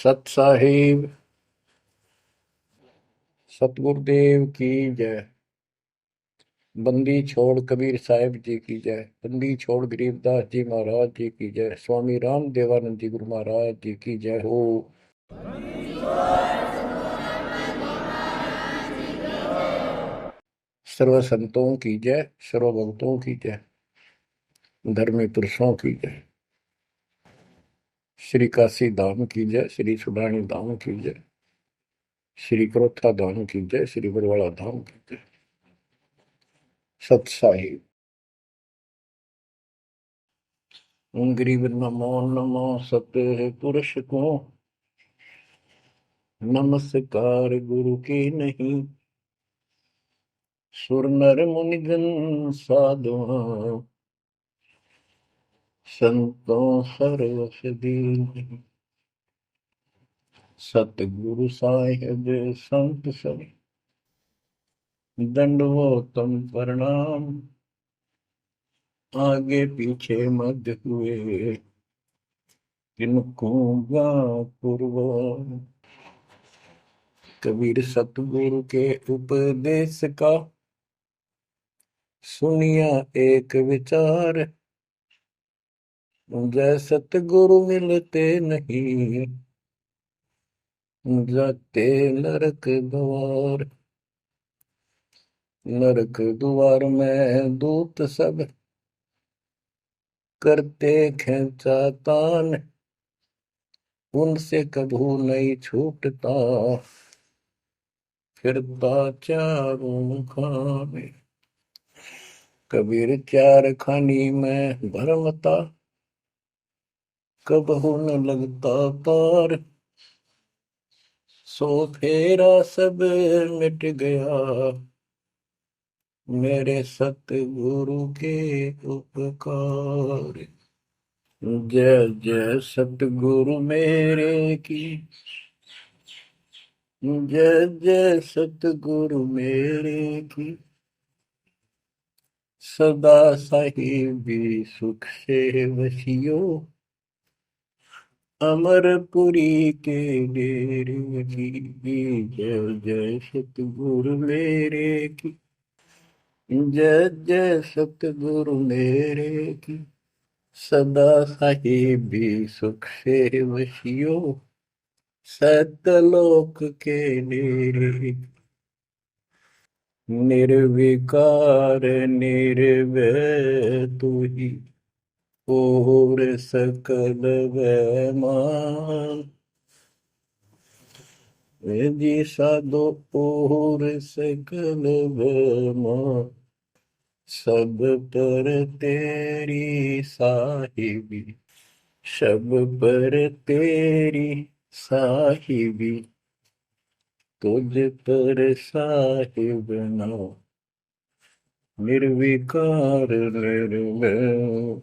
सत साहिब सतगुरुदेव की जय। बंदी छोड़ कबीर साहिब जी की जय। बंदी छोड़ गरीबदास जी महाराज जी की जय। स्वामी राम देवानंद जी गुरु महाराज जी की जय हो। सर्व संतों की जय, सर्व भक्तों की जय, धर्मी पुरुषों की जय। श्री काशी धाम की जय, श्री सुडानी धाम की जय, श्री क्रोथा धाम की जय, श्री बरवाड़ा धाम की जय। सत साहिब गरीब नमो नमो सत्य पुरुष को नमस्कार गुरु की नहीं। सुर नर मुनिजन साधुआ संतों सर्वस दीन। सतगुरु साहिब संत सब दंडवतम प्रणाम। आगे पीछे मध्य हुए किनको पूर्व। कबीर सतगुरु के उपदेश का सुनिया एक विचार। जय सतगुरु मिलते नहीं जाते नरक द्वार। नरक द्वार में दूत सब करते खेचा तान। उनसे कभू नहीं छूटता फिरता चारों खाने। कबीर चार खानी में भरमता कबहू न लगता पार। सो फेरा सब मिट गया मेरे सतगुरु के उपकार। जय जय सतगुरु मेरे की जय जय सतगुरु मेरे की। सदा साहिबी सुख से वसियो अमरपुरी के डेरे की। जय जय सतगुरु मेरे की जय जय सतगुरु मेरे की। सदा साहिबी सुख से वसियो सतलोक के डेरे। निर्विकार निर्भय तू ही और सकल वैमान। वेदी साधो और सकल वैमान। सब पर तेरी साहिबी सब पर तेरी साहिबी। तुझ पर साहिब नाम निर्विकार निर्भय।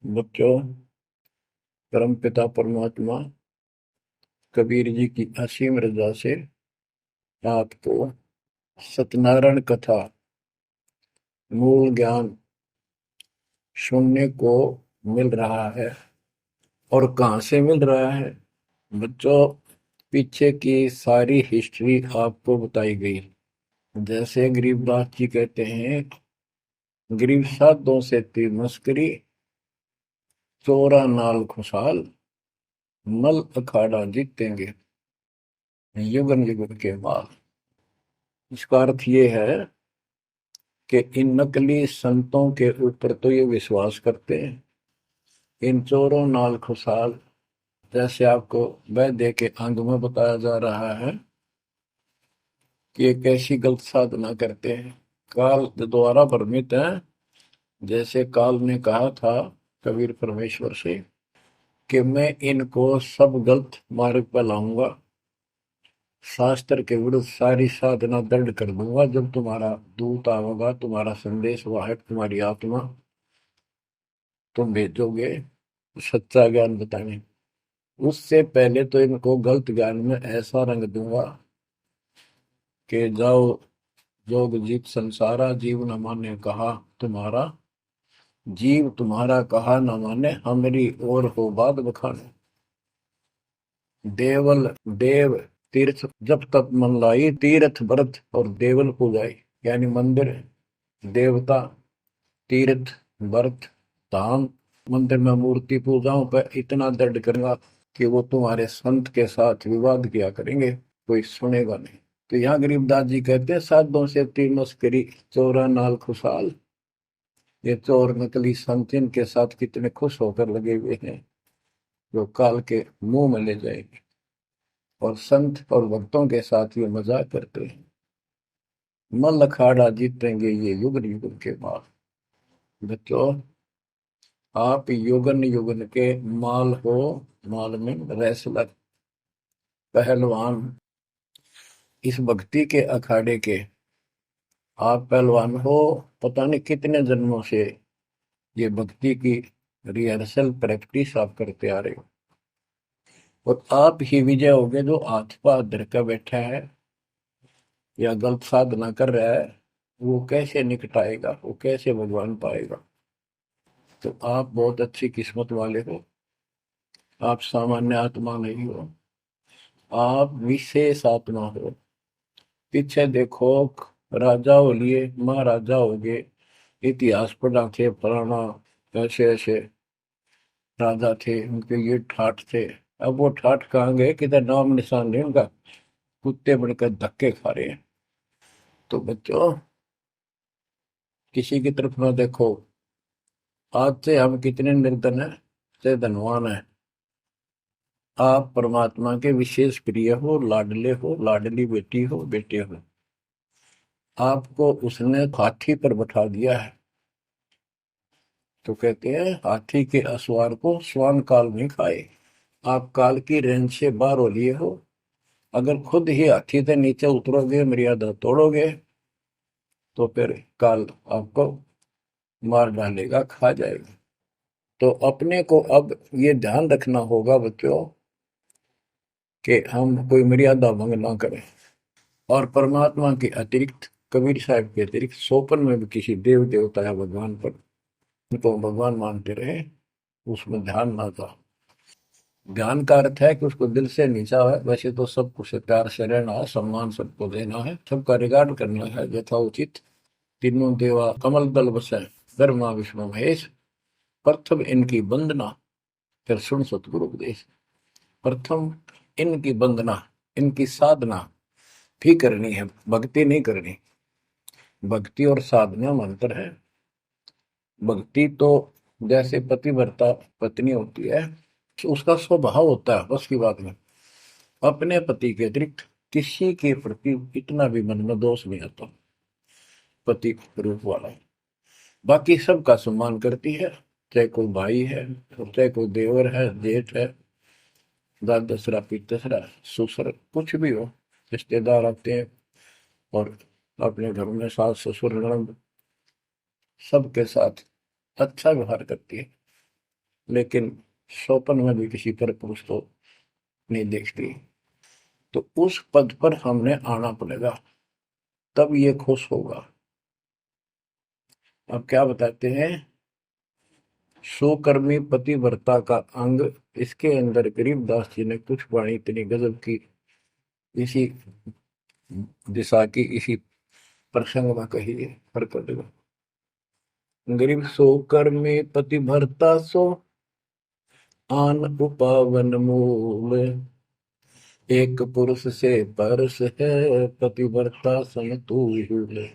बच्चों, परमपिता परमात्मा कबीर जी की असीम रजा से आपको सत्यनारायण कथा मूल ज्ञान सुनने को मिल रहा है। और कहाँ से मिल रहा है बच्चों? पीछे की सारी हिस्ट्री आपको बताई गई। जैसे गरीबदास जी कहते हैं, गरीब साधों से तीर मस्करी चोरा नाल खुशहाल मल अखाड़ा जीतेंगे युगन युगन के बाद। इसका अर्थ ये है कि इन नकली संतों के ऊपर तो ये विश्वास करते हैं, इन चोरों नाल खुशहाल। जैसे आपको वैद्य के अंग में बताया जा रहा है कि एक ऐसी गलत साधना करते हैं, काल द्वारा भ्रमित है। जैसे काल ने कहा था कबीर परमेश्वर से कि मैं इनको सब गलत मार्ग पर लाऊंगा, शास्त्र के विरुद्ध सारी साधना दंड कर दूंगा। जब तुम्हारा दूत आवेगा, तुम्हारा संदेश वाहक, तुम्हारी आत्मा, तुम भेजोगे सच्चा ज्ञान बताने, उससे पहले तो इनको गलत ज्ञान में ऐसा रंग दूंगा कि जाओ जोग जीत संसारा। जीव न माने कहा तुम्हारा, जीव तुम्हारा कहा न माने, हमारी ओर हो बात बखाने। देवल देव तीर्थ जब तक मन लाई, तीर्थ व्रत और देवल पूजाई। यानी मंदिर, देवता, तीर्थ, व्रत, धाम। मंदिर में मूर्ति पूजाओं पर इतना दंड करूंगा कि वो तुम्हारे संत के साथ विवाद किया करेंगे, कोई सुनेगा नहीं। तो यहाँ गरीबदास जी कहते हैं, साधों से तीन मस्करी, चोरा नाल खुशहाल। ये चोर नकली संत इनके साथ कितने खुश होकर लगे हुए हैं, जो काल के मुंह में ले जाएंगे। और संत और भक्तों के साथ ये मजाक करते हैं। मल अखाड़ा जीतेंगे ये युग युग के बाद। बच्चों, आप युगन युगन के माल हो, माल में रेसलर, पहलवान, इस भक्ति के अखाड़े के आप पहलवान हो। पता नहीं कितने जन्मों से ये भक्ति की रिहर्सल प्रैक्टिस आप करते आ रहे हो, और आप ही विजय होगे। जो हाथ पा धर कर बैठा है या गलत साधना कर रहा है, वो कैसे निकटाएगा, वो कैसे भगवान पाएगा। तो आप बहुत अच्छी किस्मत वाले हो। आप सामान्य आत्मा नहीं हो, आप विशेष आत्मा हो। पीछे देखो, राजा हो लिए, महाराजा हो गए, इतिहास पढ़ा थे, फलाना ऐसे ऐसे राजा थे, उनके ये ठाठ थे। अब वो ठाठ कहाँ गए, किधर नाम निशान नहीं उनका। कुत्ते बनकर धक्के खा रहे हैं। तो बच्चों, किसी की तरफ ना देखो। आज से हम कितने निर्धन है से धनवान है। आप परमात्मा के विशेष प्रिय हो, लाडले हो, लाडली बेटी हो, बेटे हो। आपको उसने हाथी पर बैठा दिया है। तो कहते हैं, हाथी के असवार को श्वान काल नहीं खाए। आप काल की रेंज से बाहर हो लिए हो। अगर खुद ही हाथी से नीचे उतरोगे, मर्यादा तोड़ोगे, तो फिर काल आपको मार डालेगा, खा जाएगा। तो अपने को अब ये ध्यान रखना होगा बच्चों, कि हम कोई मर्यादा भंग ना करें। और परमात्मा के अतिरिक्त, कबीर साहब के अतिरिक्त सोपन में भी किसी देव देवता या भगवान पर, उनको भगवान मानते रहे, उसमें ध्यान ना था। ध्यान का अर्थ है कि उसको दिल से नीचा है। वैसे तो सब कुछ प्यार से रहना है, सम्मान सबको देना है, सबका रिगार्ड करना है यथोचित। तीनों देवा कमल दल बसे, ब्रह्मा विष्णु महेश। प्रथम इनकी वंदना, फिर सुन सतगुरु उपदेश। प्रथम इनकी वंदना, इनकी साधना भी करनी है, भक्ति नहीं करनी। भक्ति और साधना में अंतर है। भक्ति तो जैसे पतिव्रता पत्नी होती है, उसका स्वभाव होता है, बस की बात में। अपने पति के अतिरिक्त किसी के प्रति इतना भी मन में दोष नहीं आता। पति रूप वाला बाकी सबका सम्मान करती है, चाहे कोई भाई है, चाहे कोई देवर है, जेठ है, दादसरा, पितसरा, ससुर, कुछ भी हो। रिश्तेदार आते हैं और अपने घर में सास ससुर ननद सबके साथ अच्छा व्यवहार करती है। लेकिन सौपन में भी किसी पर पुरुष को नहीं देखती। तो उस पद पर हमने आना पड़ेगा, तब ये खुश होगा। अब क्या बताते हैं, सुकर्मी पतिव्रता का अंग। इसके अंदर गरीबदास जी ने कुछ वाणी इतनी गजब की, इसी दिशा की, इसी प्रसंग में कही है। गरीब सो कर्मी पतिव्रता सो, आन उपावन मूल। एक पुरुष से परस है, पतिव्रता समतुल।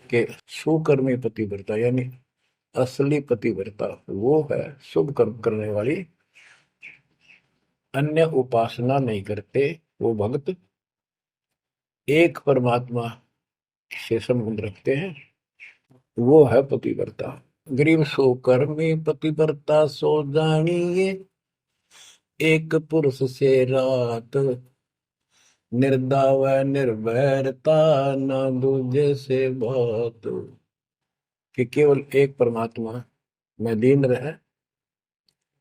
के सुकर्मी पतिव्रता यानी असली पतिव्रता वो है, शुभ कर्म करने वाली, अन्य उपासना नहीं करते वो भक्त, एक परमात्मा से संबंध रखते हैं, वो है पतिव्रता। गरीब सो कर्मी पतिव्रता सो जानिए, एक पुरुष से रात। निर्दाव निर्भरता, न दूजे से बात। कि केवल एक परमात्मा में लीन रहे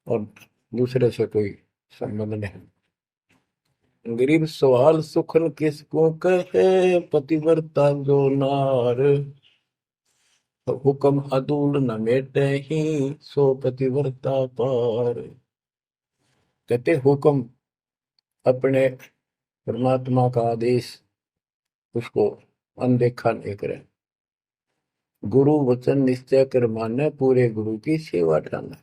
और दूसरे से कोई संबंध नहीं। गरीब सवाल सुखन किसको कहे, पतिव्रता जो नार। हुक्म अदूल न मेटे ही, सो पतिव्रता पार। कहते हुक्म अपने परमात्मा का आदेश उसको अनदेखा नहीं करे। गुरु वचन निश्चय कर माने, पूरे गुरु की सेवा ठाना।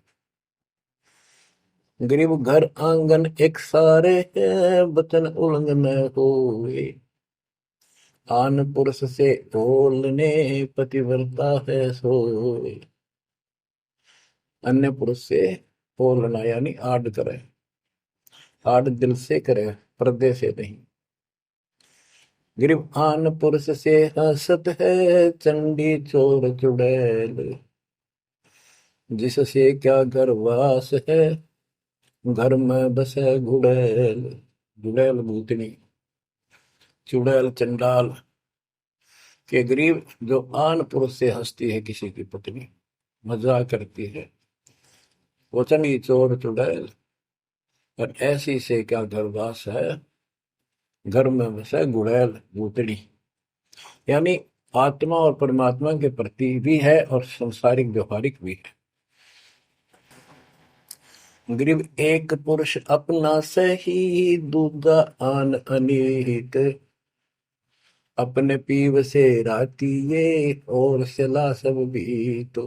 गरीब घर आंगन एक सारे है, वचन उल्लंघन होए। आन पुरुष से बोलने, पतिव्रता है सोए। अन्य पुरुष से बोलना यानी आड़ करे, आड़ दिल से करे, पर्दे से नहीं। गरीब आन पुरुष से हंसत है, चंडी चोर चुड़ैल। जिससे क्या घर वास है, घर में बसे गुड़ैल। गुड़ैल भूतनी, चुड़ैल चंडाल। के गरीब जो आन पुरुष से हंसती है, किसी की पत्नी मजाक करती है, वो चंडी चोर चुड़ैल। और ऐसी से क्या घरवास है, घर में बसे गुड़ैल भूतनी। यानी आत्मा और परमात्मा के प्रति भी है और संसारिक व्यवहारिक भी है। गरीब एक पुरुष अपना सही, दूजा आन अनेक। अपने पीव से रातिये, और सला सब भी तो।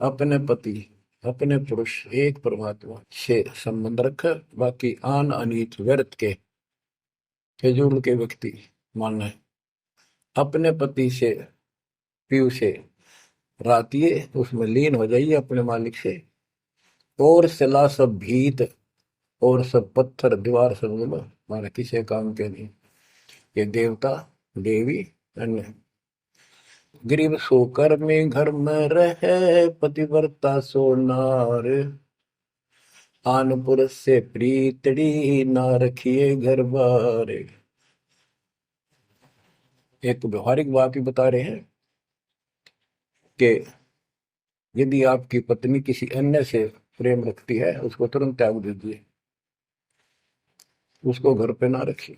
अपने पति, अपने पुरुष एक परमात्मा से संबंध रखकर, बाकी आन अनीत व्यर्थ के फिजूल के व्यक्ति मानना है। अपने पति से, पीव से रातिये, उसमें लीन हो जाइए अपने मालिक से। और सला सब भीत, और सब पत्थर दीवार समझ मारा किसी काम के नहीं। ये देवता देवी अन्य। गरीब सोकर में घर में रहे, पतिव्रता सो नार। आन पुरुष से प्रीतड़ी, ना रखिए घर बार। एक व्यवहारिक बात भी बता रहे हैं कि यदि आपकी पत्नी किसी अन्य से प्रेम रखती है, उसको तुरंत त्याग दीजिए, उसको घर पे ना रखिए।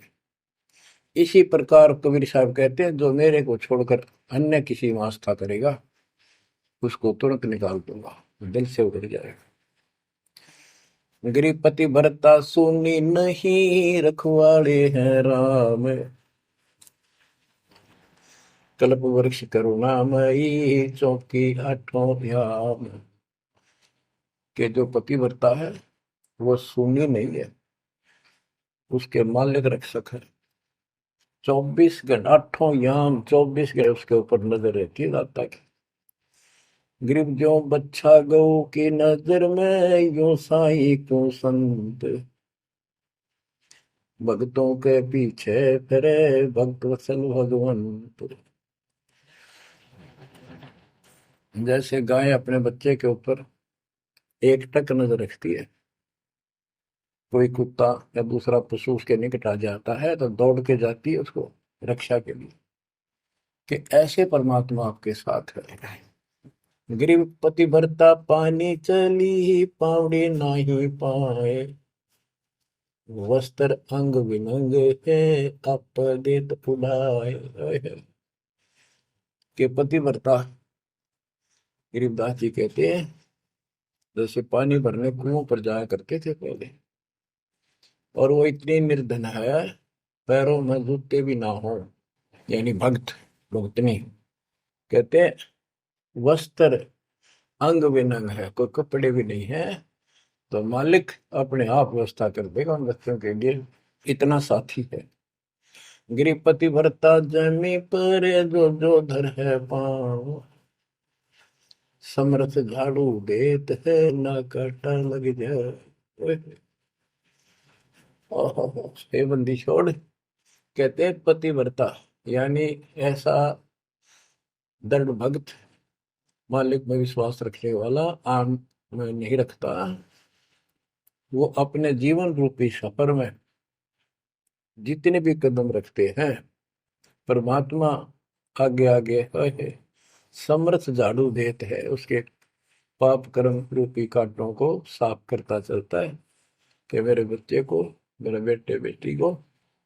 इसी प्रकार कबीर साहब कहते हैं, जो मेरे को छोड़कर अन्य किसी में आस्था करेगा, उसको तुरंत निकाल दूंगा, दिल से उतर जाएगा। गरीब पति भरता सुनी नहीं, रखवाड़े हैं राम। कल्प वृक्ष करुणामयी, चौकी आठों ध्यान। के जो पति भरता है वो सुनी नहीं है, उसके मालिक रक्षक है। 24 घंटे, आठों याम 24 घंटे उसके ऊपर नजर रहती है दाता की। गरीब जो बच्चा गौ की नजर में, यूं साई को संत। भक्तों के पीछे फिरे, भक्त वत्सल भगवंत। जैसे गाय अपने बच्चे के ऊपर एक टक नजर रखती है, कोई कुत्ता या दूसरा पशु उसके निकट आ जाता है तो दौड़ के जाती है उसको रक्षा के लिए, कि ऐसे परमात्मा आपके साथ है। गरीब पति भरता पानी चली, पावड़ी नाही पाए। वस्त्र अंग विनंग है, आप देत उड़ाए। के पति भरता गरीबदास जी कहते हैं, जैसे पानी भरने कुओं पर जाया करते थे पहले, और वो इतनी निर्धन है, पैरों में जूते भी ना हो, यानी भक्त भक्तनी। कहते हैं वस्त्र अंग विनंग है, कोई कपड़े भी नहीं है, तो मालिक अपने आप व्यवस्था कर देगा उन बच्चों के लिए, इतना साथी है। गृहपति भरता जमी पर, जो जो धर है पाँव। समर्थ झाड़ू देत है, ना काटा लग जाए। हे बंदी छोड़, कहते हैं पतिव्रता यानी ऐसा दृढ़ भक्त, मालिक में विश्वास रखने वाला, आम में नहीं रखता। वो अपने जीवन रूपी सफर में जितने भी कदम रखते हैं, परमात्मा आगे आगे है, समर्थ झाड़ू देते है, उसके पाप कर्म रूपी कांटों को साफ करता चलता है, कि मेरे बच्चे को, मेरे बेटे बेटी को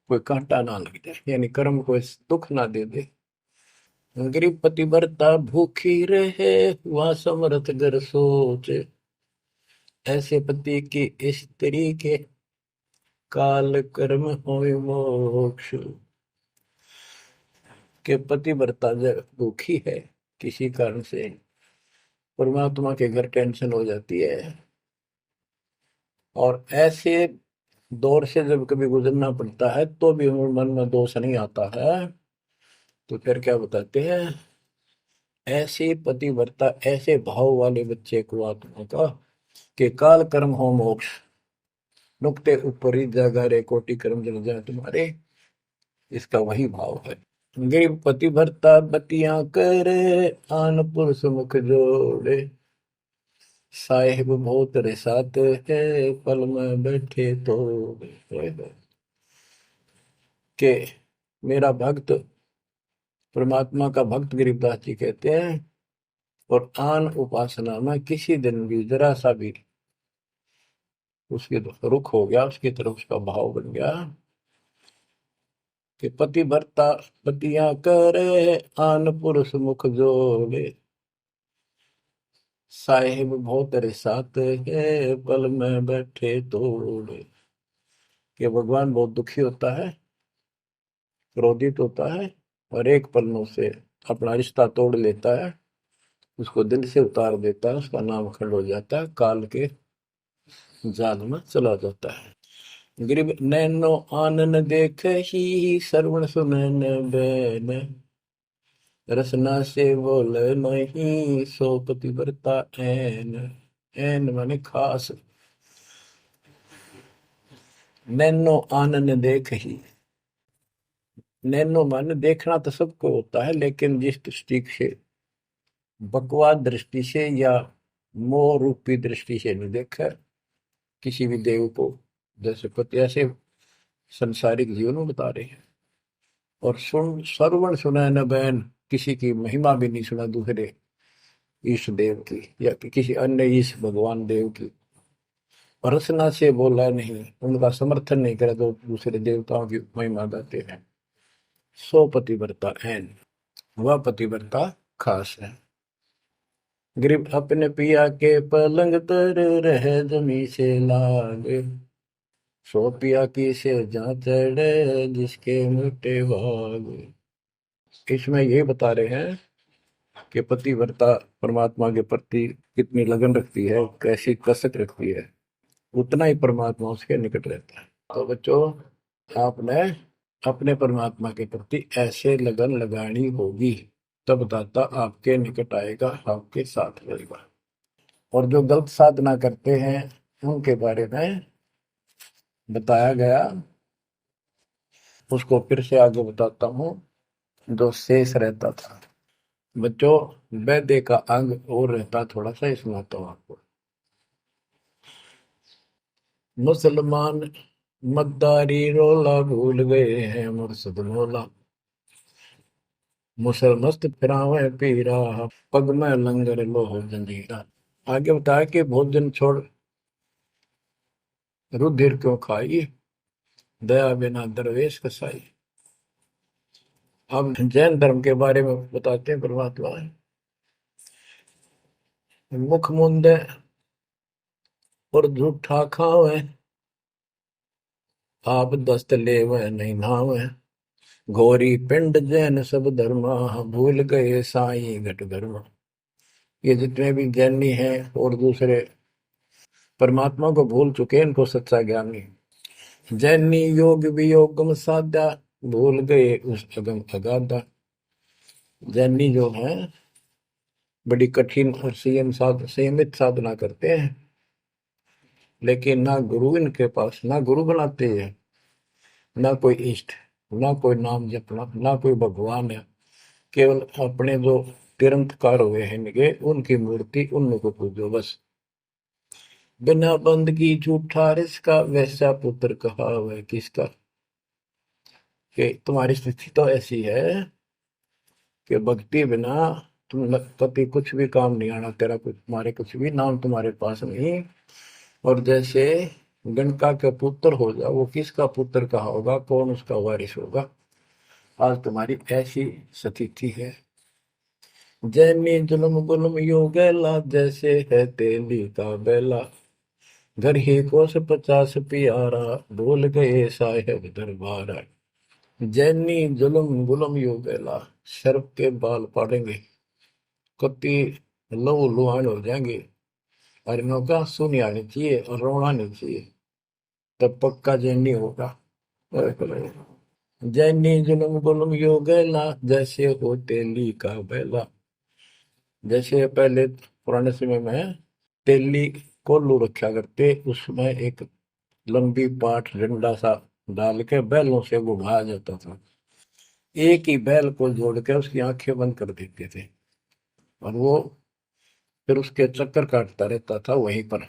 कोई कांटा ना लग जाए, यानी कर्म को दुख ना दे दे। गरीब पतिव्रता भूखी रहे, वह समर्थ घर सोच। ऐसे पति की स्त्री के काल कर्म होय मोक्ष। के पति व्रता जब दुखी है किसी कारण से, परमात्मा के घर टेंशन हो जाती है, और ऐसे दौर से जब कभी गुजरना पड़ता है तो भी मन में दोष नहीं आता है, तो फिर क्या बताते हैं, ऐसे पतिव्रता ऐसे भाव वाले बच्चे को आत्मा का कि काल कर्म हो मोक्ष, नुक्ते ऊपर ही जागा रे कोटि कर्म जल जाए तुम्हारे, इसका वही भाव है। गरीब पतिव्रता बतियां करे, आन पुरुष मुख जोड़े, साहेब बहुत रिसात है, पल में बैठे तो के मेरा भक्त, परमात्मा का भक्त गरीबदास जी कहते हैं, और आन उपासना में किसी दिन भी जरा सा भी उसके रुख हो गया, उसकी तरफ उसका भाव बन गया कि पति भरता पतियां करे, आन पुरुष मुख जोड़े, साहेब बहुत रिसात है, पल में बैठे तोड़े। कि भगवान बहुत दुखी होता है, क्रोधित होता है, और एक पल में उसे अपना रिश्ता तोड़ लेता है, उसको दिल से उतार देता है, उसका नाम खंड हो जाता है, काल के जाल में चला जाता है। गरीब नैनो आनन देख ही, श्रवण सुनन बैन, रसना से बोल नहीं, सो पतिव्रता ऐन। ऐन माने खास। नैनो आनन देख ही, नैनो माने देखना तो सबको होता है, लेकिन जिस दृष्टि से, बकवाद दृष्टि से या मोह रूपी दृष्टि से नहीं देखा किसी भी देव को, जैसे पति ऐसे संसारिक जीवन में बता रहे हैं। और सुन श्रवण सुना न बैन, किसी की महिमा भी नहीं सुना दूसरे ईश देव की या किसी अन्य ईश भगवान देव की, रसना से बोला नहीं, उनका समर्थन नहीं करे तो दूसरे देवताओं की महिमा गाते हैं। सो पतिव्रता ऐन, वह पतिव्रता खास है। गरीब अपने पिया के पलंग तर रह जमी से लागे, सो पिया की से जहाँ चढ़े, जिसके मोटे भाग। इसमें ये बता रहे हैं कि पतिव्रता परमात्मा के प्रति कितनी लगन रखती है, कैसी कसक रखती है, उतना ही परमात्मा उसके निकट रहता है। तो बच्चों, आपने अपने परमात्मा के प्रति ऐसे लगन लगानी होगी, तब दाता आपके निकट आएगा, आपके साथ रहेगा। और जो गलत साधना करते हैं उनके बारे में बताया गया, उसको फिर से आगे बताता हूँ। जो शेष रहता था बच्चों, वैद्य का अंग और रहता थोड़ा सा, इसमें आता हूँ आपको। मुसलमान मद्दारी रोला भूल गए हैं मुर्शद मौला, मुसलमस्त फिरावे पीरा, पग में लंगर लोह जंजीरा। आगे बताया कि भोजन छोड़ रुधिर क्यों खाई, दया बिना दरवेश कसाई। अब जैन धर्म के बारे में बताते हैं परमात्मा। मुख मुंदे और झूठा खावे, आप दस्त लेवे नहीं नावे, घोरी पिंड जैन सब धर्मा, भूल गए साई घट धर्मा। ये जितने भी जैनी हैं और दूसरे परमात्मा को भूल चुके, इनको सच्चा ज्ञान नहीं। जैनी योग वियोगम साधा, भूल गए उस अगम अगाधा। जैनी जो है बड़ी कठिन और सीमित साधना करते हैं, लेकिन ना गुरु इनके पास, ना गुरु बनाते हैं, ना कोई इष्ट, ना कोई नाम जपना, ना कोई भगवान है। केवल अपने जो तिरंतकार हुए हैं इनके, उनकी मूर्ति, उनको पूजो बस। बिना बंदगी झूठा रिसका, वैसा पुत्र कहा वह किसका। कि तुम्हारी स्थिति तो ऐसी है कि भक्ति बिना तुम कभी कुछ भी काम नहीं आना, तेरा कुछ, तुम्हारे कुछ भी नाम तुम्हारे पास नहीं। और जैसे गणका का पुत्र हो जा, वो किसका पुत्र कहा होगा, कौन उसका वारिस होगा। आज तुम्हारी ऐसी स्थिति है। जैनी जुल्म गुल्म यो गैला, जैसे है तेली का बेला, घर ही कोस 50 प्यारा, भूल गए साहेब दरबार। जैनी जुलम गुलम यो गैला, शर्फ के बाल पाड़ेंगे, कति लहू लुहान हो जाएंगे। और इनका सुनी आनी चाहिए और रोना नहीं चाहिए, तब पक्का जैनी होगा। जैनी जुलम गुलम यो गैला, जैसे हो तेली का बैला। जैसे पहले पुराने समय में तेली कोल्लू रखा करते, उसमें एक लंबी पाट डंडा सा डाल के बैलों से घुमाया जाता था। एक ही बैल को जोड़ के उसकी आंखें बंद कर देते थे और वो फिर उसके चक्कर काटता रहता था वहीं पर।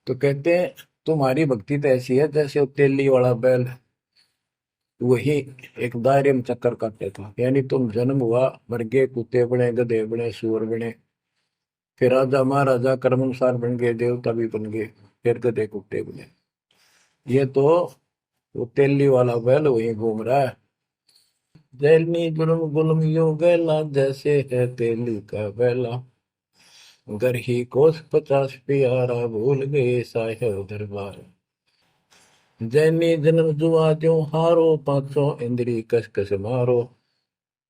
तो कहते हैं तुम्हारी भक्ति तो ऐसी है जैसे वो तेली वाला बैल वही एक दायरे में चक्कर काटते था। यानी तुम जन्म हुआ, मर गए, कुत्ते बने, गधे बने, सुअर बने, फिर राजा महाराजा कर्मानुसार बन गए, देवता भी बन गए, फिर गधे कुत्ते बने। ये तो वो तेली वाला बैल वही घूम रहा है। जैनी जुलम गुलम यो गैला, जैसे है तेली का बैला। घर ही कोस 50 प्यारा, भूल गए साहेब दरबार। जैनी जन्म जुआ त्यों हारो, पांचों इंद्री कस कस मारो।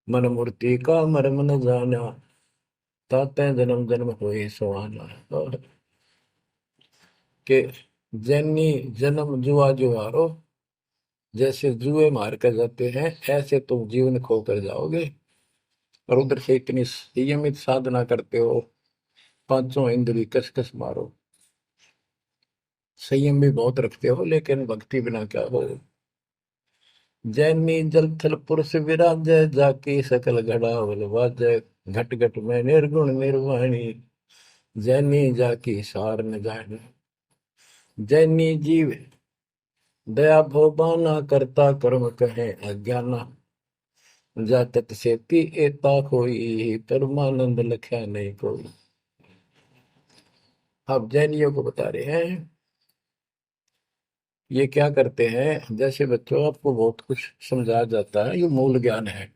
मन मूर्ति का मर्म न जाना, ताते जन्म जन्म हुए सुहाना। और के जैनी जन्म जुआ जो हारो, जैसे जुए मार कर जाते हैं ऐसे तुम जीवन खो कर जाओगे। और उधर से इतनी संयमित साधना करते हो, पांचों इंद्री कस कस मारो, संयम भी बहुत रखते हो, लेकिन भक्ति बिना क्या हो। जैनी जल थल पुरुष विराजय, जाकी सकल घड़ावल वाजय। घट घट में निर्गुण निर्वाणी, जैनी जाकी सार न जाने। जैनी जीव दया भोबाना, करता कर्म कहे अज्ञाना। जातक सेती एता कोई, परमानंद लख्या नहीं कोई। अब जैनियों को बता रहे हैं ये क्या करते हैं। जैसे बच्चों आपको बहुत कुछ समझाया जाता है, ये मूल ज्ञान है,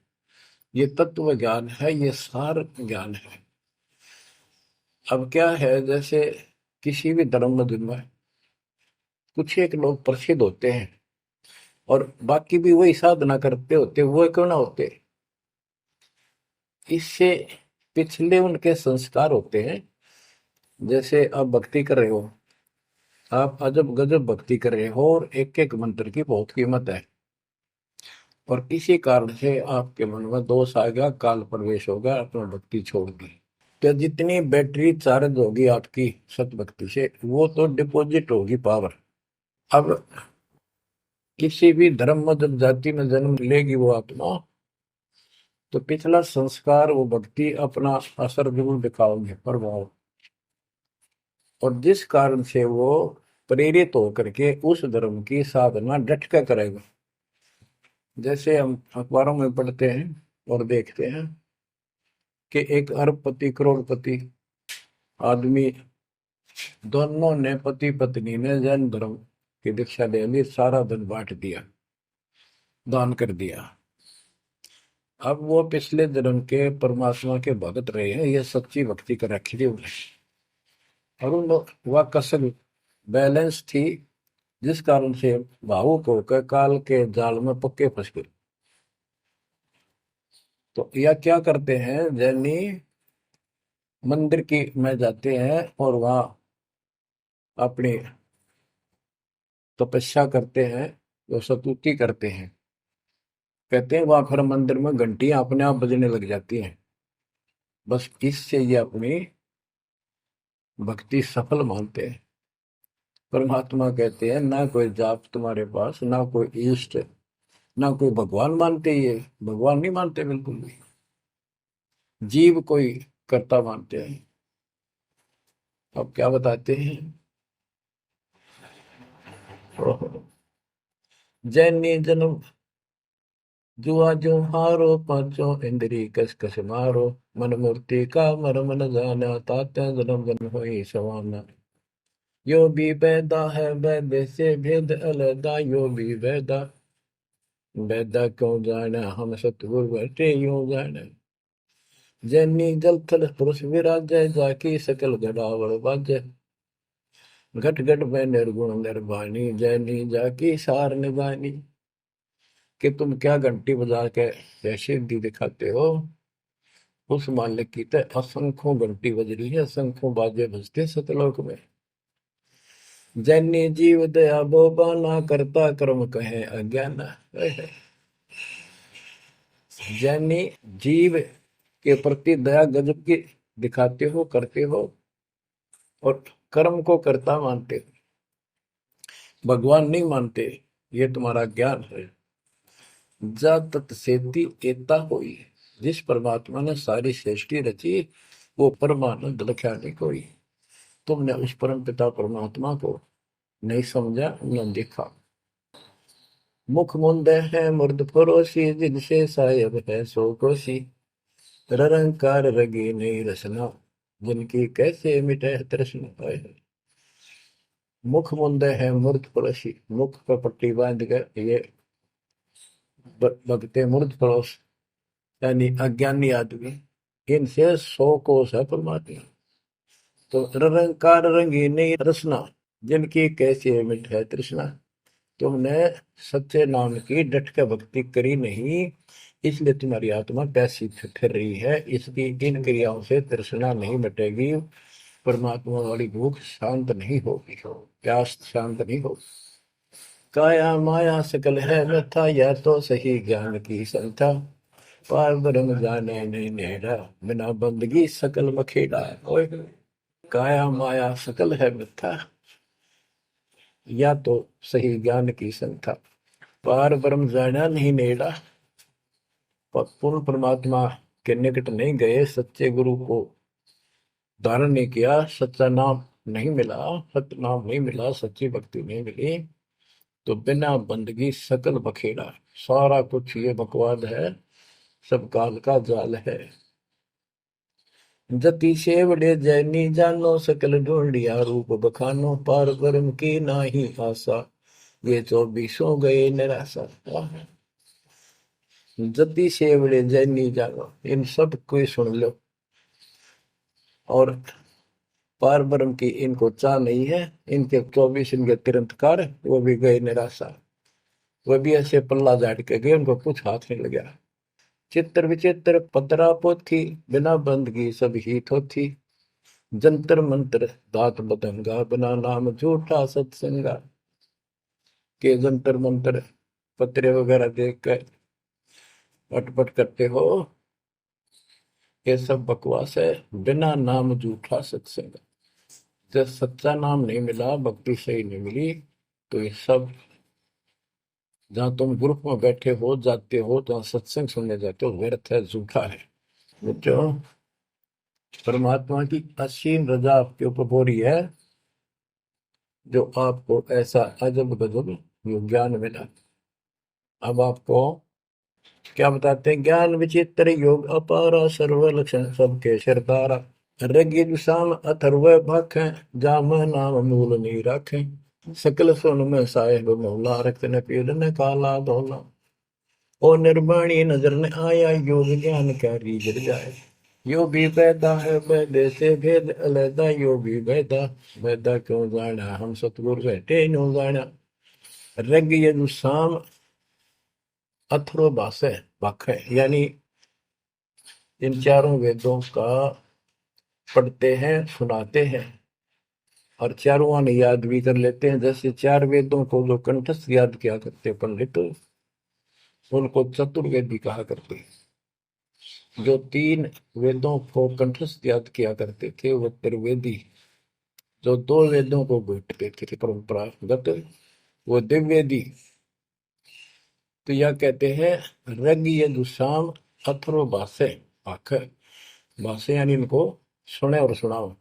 ये तत्व ज्ञान है, ये सार ज्ञान है। अब क्या है, जैसे किसी भी धर्म में कुछ एक लोग प्रसिद्ध होते हैं और बाकी भी वही साधना करते होते, वो क्यों ना होते। इससे पिछले उनके संस्कार होते हैं। जैसे आप भक्ति कर रहे हो, आप अजब गजब भक्ति कर रहे हो और एक एक मंत्र की बहुत कीमत है, और किसी कारण से आपके मन में दोष आ गया, काल प्रवेश हो गया, आपने भक्ति छोड़ दी, तो जितनी बैटरी चार्ज होगी आपकी सत भक्ति से, वो तो डिपॉजिट होगी पावर। अब किसी भी धर्म मत जाति में जन्म लेगी वो आत्मा, तो पिछला संस्कार वो भक्ति अपना असर जरूर दिखाओगे प्रभाव। और जिस कारण से वो प्रेरित होकर के उस धर्म की साधना डट कर करेगा। जैसे हम अखबारों में पढ़ते हैं और देखते हैं कि एक अरबपति करोड़पति आदमी, दोनों ने पति पत्नी ने जैन धर्म की दीक्षा ले ली, सारा धन बांट दिया, दान कर दिया। अब वो पिछले जन्म के परमात्मा के भगत रहे हैं, ये सच्ची भक्ति कर रखी थी उन्हें, और उन वह कसर बैलेंस थी, जिस कारण से भावुक होकर काल के जाल में पक्के फंस गए। तो यह क्या करते हैं, जैनी मंदिर की में जाते हैं और वहां अपनी तपस्या करते हैं, जो स्तुति करते हैं। कहते हैं वहां फिर मंदिर में घंटियां अपने आप बजने लग जाती हैं। बस इससे ये अपनी भक्ति सफल मानते हैं। परमात्मा कहते हैं ना कोई जाप तुम्हारे पास, ना कोई इष्ट, ना कोई भगवान मानते, ये भगवान नहीं मानते बिल्कुल भी, जीव कोई कर्ता मानते हैं। अब क्या बताते हैं, जैनी जन्म जुआ जो हारो, पांचों इंद्री कस कस मारो। मन मूर्ति का मर्म न जाना, तात्या जन्म जन्म होई सवाना। यो भी पैदा है वैद से भेद अलगा, यो भी वैदा वैदा क्यों जाना, हम सतगुरु बैठे यूं जाना। जैनी जल थल पुरुष विराजय, जाकी सकल गड़ावड़ बाजय। घट घट में निर्गुण निर्वाणी, जैनी जाकी सार निभानी। कि तुम क्या घंटी बजा के जैसे दी दिखाते हो, उस मालिक की तो असंख्यों घंटी बज रही है, असंख्यों बाजे बजते सतलोक में। जैनी जीव दया बोबाना, करता कर्म कहे अज्ञान। जैनी जीव के प्रति दया गजब की दिखाते हो, करते हो, और कर्म को कर्ता मानते हो, भगवान नहीं मानते। ये तुम्हारा ज्ञान है। जा तत्सेती एता होई, जिस परमात्मा ने सारी सृष्टि रची, वो परमानंद लख्या नहीं कोई। तुमने उस परम पिता परमात्मा को नहीं समझा, न देखा। मुख मुंद है मुर्द फरोशी, जिनसे सायब है सो कोशी। रंकार रगी नहीं रसना, जिनकी कैसे मिटे तृष्णा है। मुख मुंद है मुर्द फरोशी, मुख पर पट्टी बांध कर ये भगते मुर्द फरोश, यानी अज्ञानी आदमी। इनसे 100 कोस है परमात्मा। तो रंकार रंगी नहीं रसना, जिनकी कैसे मिट है तृष्णा। तुमने सच्चे नाम की डट के भक्ति करी नहीं, इसलिए तुम्हारी आत्मा प्यासी फिर रही है। इसकी इन क्रियाओं से तृष्णा नहीं मिटेगी, परमात्मा वाली भूख शांत नहीं होगी, प्यास शांत नहीं होगी। काया माया सकल है व्यथा, या तो सही ज्ञान की संथा। पार ब्रह्म जाने नहीं नेड़ा, बिना बंदगी सकल मखेड़ा। ओए, काया माया सकल है मिथ्या, या तो सही ज्ञान की संथा। पार ब्रह्म जाना नहीं नेड़ा, पूर्ण परमात्मा के निकट नहीं गए, सच्चे गुरु को धारण नहीं किया, सच्चा नाम नहीं मिला, सत्य नाम नहीं मिला, सच्ची भक्ति नहीं मिली, तो बिना बंदगी सकल बखेड़ा। सारा कुछ ये बकवाद है, सब काल का जाल है। जति सेवड़े जैनी जानो, सकल ढूंढिया रूप बखानो। पार ब्रह्म की नाही आशा, ये 24 गए निराशा। जति सेवड़े जैनी जानो, इन सब को सुन लो। और पार ब्रह्म की इनको चाह नहीं है, इनके 24 इनके तिरंतकार, वो भी गए निराशा। वो भी ऐसे पल्ला झाड़ के गए, उनको कुछ हाथ नहीं लगा। चित्र विचित्र पतरा पोथी, बिना बंदगी सब ही थोथी। जंतर मंत्र दात बदंगा, बिना नाम झूठा सत्संगा। के जंतर मंत्र पत्रे वगैरह देख कर अटपट करते हो, ये सब बकवास है। बिना नाम झूठा सत्संग, जब सच्चा नाम नहीं मिला, भक्ति सही नहीं मिली, तो ये सब, जहां तुम ग्रुप में बैठे हो, जाते हो, जहां सत्संग सुनने जाते हो, व्यर्थ है, झूठा है। जो परमात्मा की असीम रजा आपके ऊपर हो रही है, जो आपको ऐसा अजब गजब यो ज्ञान मिला। अब आपको क्या बताते हैं? ज्ञान विचित्र योग अपारा, सर्व लक्षण सबके सिरदारा। ऋग्वेद साम अथर्व भाखें, जाम नाम मूल नहीं राखें। सकल सुन में साहेब मौला, रक्त न पीड़ न काला धोला। ओ निर्वाणी नजर न आया, योग ज्ञान क्या रीझ जाए। यो भी पैदा है वैदे से भेद अलैदा, यो भी वैदा वैदा क्यों जाना, हम सतगुरु बैठे नो जाना। ऋग्वेद साम अथर्व भाषा भाखे, यानी इन चारों वेदों का पढ़ते हैं, सुनाते हैं, और चारों आने याद भी कर लेते हैं। जैसे 4 वेदों को जो कंठस्थ याद किया करते पंडित, उनको चतुर्वेदी कहा करते हैं। जो 3 वेदों को कंठस्थ याद किया करते थे वो त्रिवेदी। जो 2 वेदों को बैठते थे परंपरागत, वो दिव्यवेदी। तो यह कहते हैं ऋग यजु साम अथर्व भाषे आख, भाषे यानी इनको सुने और सुनाओ।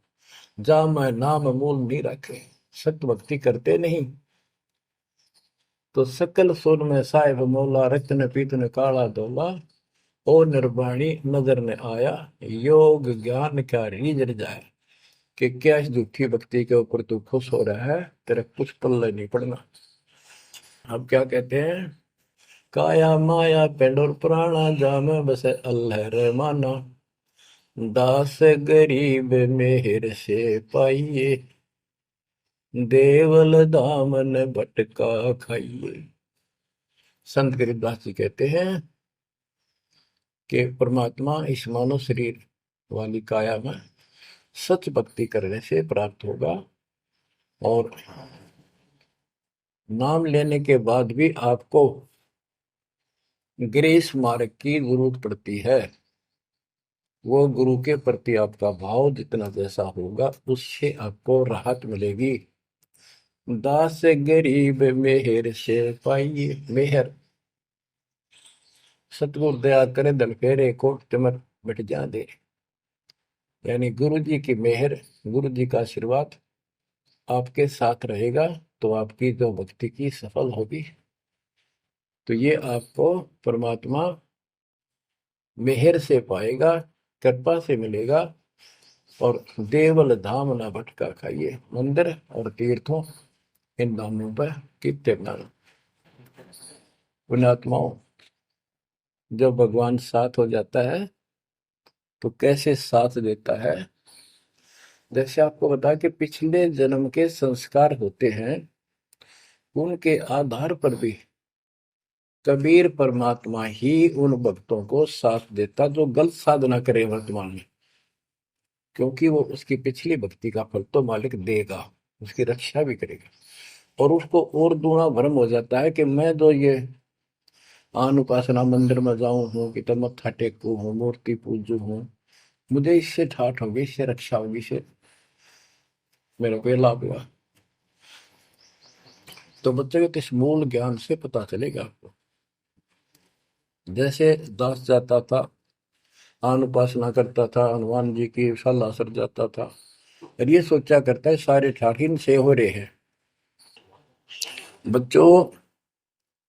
जा मैं नाम मूल नहीं रखे, सत्य भक्ति करते नहीं, तो सकल सुर में साहिब मौला, रत्न पीतन काला धोला। ओ निर्वाणी नजर ने आया, योग ज्ञान क्या रीझ जाए। कि क्या इस झूठी भक्ति के ऊपर तू खुश हो रहा है, तेरा कुछ पल्ले नहीं पड़ना। अब क्या कहते हैं? काया माया पेंड और प्राणा, जाम बस अल्लाह रहमाना। दास गरीब मेहर से पाइए, देवल दामन भटका खाइए। संत गरीबदास जी कहते हैं कि परमात्मा इस मानव शरीर वाली काया में सच भक्ति करने से प्राप्त होगा, और नाम लेने के बाद भी आपको ग्रेस मार्ग की जरूरत पड़ती है। वो गुरु के प्रति आपका भाव जितना जैसा होगा उससे आपको राहत मिलेगी। दास गरीब मेहर से पाइए। मेहर, सतगुरु दया करे दल फेरे को तिमर मिट जा दे। यानी गुरु जी की मेहर, गुरु जी का आशीर्वाद आपके साथ रहेगा तो आपकी जो भक्ति की सफल होगी। तो ये आपको परमात्मा मेहर से पाएगा, कृपा से मिलेगा। और देवल धाम ना भटका खाइए। मंदिर और तीर्थों, इन नामों पर कितने पुण्यात्माओं, जब भगवान साथ हो जाता है तो कैसे साथ देता है। जैसे आपको बता कि पिछले जन्म के संस्कार होते हैं, उनके आधार पर भी कबीर परमात्मा ही उन भक्तों को साथ देता जो गलत साधना करे वर्तमान में, क्योंकि वो उसकी पिछली भक्ति का फल तो मालिक देगा, उसकी रक्षा भी करेगा। और उसको और दूना भ्रम हो जाता है कि मैं जो ये आन उपासना मंदिर में जाऊं हूँ कि तो मत्था टेकू हूँ, मूर्ति पूजू हूँ, मुझे इससे ठाठ होगी, इससे रक्षा होगी, इससे मेरे को ये लाभ हुआ। तो बच्चे को किस मूल ज्ञान से पता चलेगा आपको। जैसे दास जाता था, आन उपासना करता था, हनुमान जी की सलाह सर जाता था, और ये सोचा करता है सारे ठाठ इनसे हो रहे हैं। बच्चों,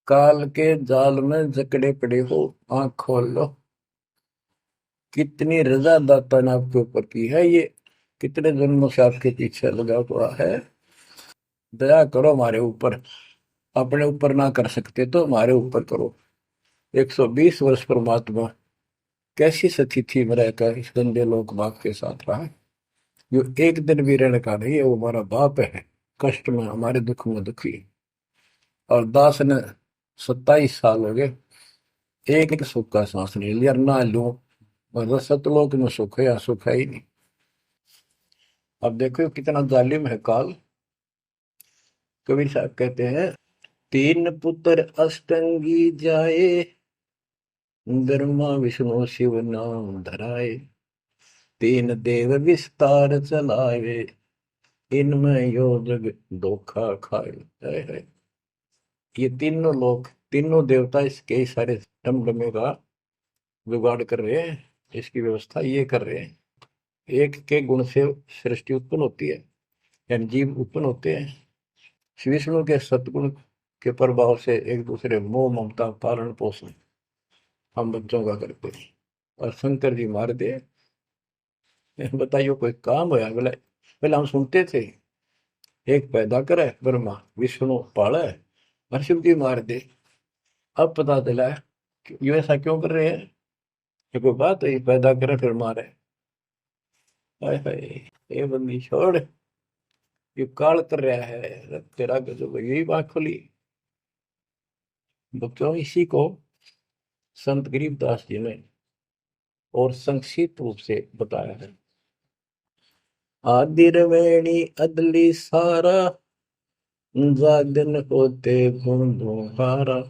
काल के जाल में जकड़े पड़े हो, आंख खोल लो। कितनी रजा दाता ने आपके ऊपर की है, ये कितने जन्मों से आपके पीछे लगा हुआ है। दया करो हमारे ऊपर, अपने ऊपर ना कर सकते तो हमारे ऊपर करो। 120 वर्ष परमात्मा कैसी स्थिति में रहकर इस गंदे लोक भाग के साथ रहा। जो एक दिन भी रहने का नहीं है, वो हमारा बाप है, कष्ट में हमारे दुख में दुखी। और दास ने 27 साल हो गए, एक सुख का सांस नहीं लिया, ना लूं। और सतलोक में सुख है या सुख है ही नहीं। अब देखो कितना जालिम है काल। कबीर साहब कहते हैं, तीन पुत्र अष्टंगी जाए, ब्रह्मा विष्णु शिव नाम धराए, तीन देव विस्तार चलावे, इनमें यो जग धोखा खाए। है। ये तीनों लोग, तीनों देवता इसके सारे डमडमे का जुगाड़ कर रहे हैं, इसकी व्यवस्था ये कर रहे हैं। एक के गुण से सृष्टि उत्पन्न होती है, यानी जीव उत्पन्न होते हैं। श्री विष्णु के सतगुण के प्रभाव से एक दूसरे मोह ममता पालन पोषण हम बच्चों का करते हैं। और शंकर जी मार दे, बताइए कोई काम होया बोला। पहले हम सुनते थे, एक पैदा करे ब्रह्मा, विष्णु पाले, और शिव जी मार दे। अब पता चला है कि ये ऐसा क्यों कर रहे हैं। ये कोई बात है, ये पैदा करे फिर मारे। हाय हाय, ये बंदी छोड़, ये काल कर रहा है तेरा गजब। यही बात खुली बच्चों। इसी को संत गरीबदास जी ने और संक्षिप्त रूप से बताया है। आदि रवेणी अदली सारा, जागन होते बूंदों हारा,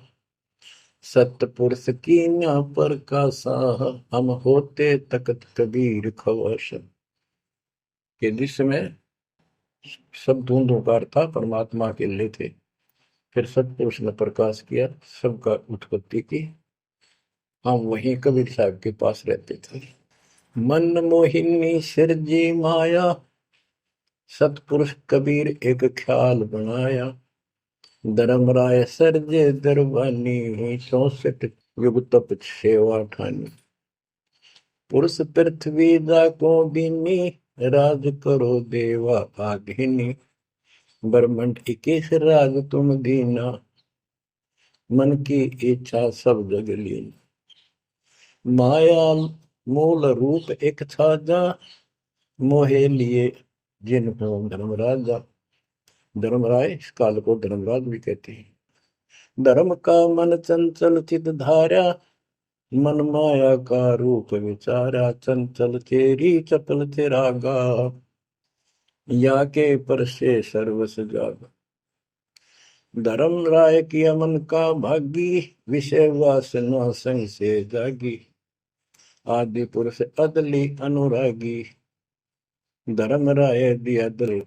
सतपुरुष की ना पर का साह, हम होते तकत कबीर खवश। के जिसमें सब धूंधों का था परमात्मा के लिए थे, फिर सतपुरुष ने प्रकाश किया, सबका उत्पत्ति की। हम वहीं कबीर साहब के पास रहते थे। मन मोहिनी सिरजी माया, सतपुरुष कबीर एक ख्याल बनाया, धर्मराय सरजे दरबानी, 64 युग तप सेवा ठानी, पुरुष पृथ्वी जाको बीनी, राज करो देवा आघिनी, ब्रह्मंड 21 राज तुम दीना, मन की इच्छा सब जग लीन, माया मूल रूप एक था जा, मोहे लिए जिन हो धर्मराजा, धर्मराय, इस काल को धर्मराज भी कहते हैं। धर्म का मन चंचल चित धारा, मन माया का रूप विचारा, चंचल तेरी चपल तेरा गा, या के पर से सर्वस जागा। धर्म राय किया मन का भागी, विषय वासना संग से जागी, आदि पुरुष अदली अनुरागी। धर्म राय दिया दिल,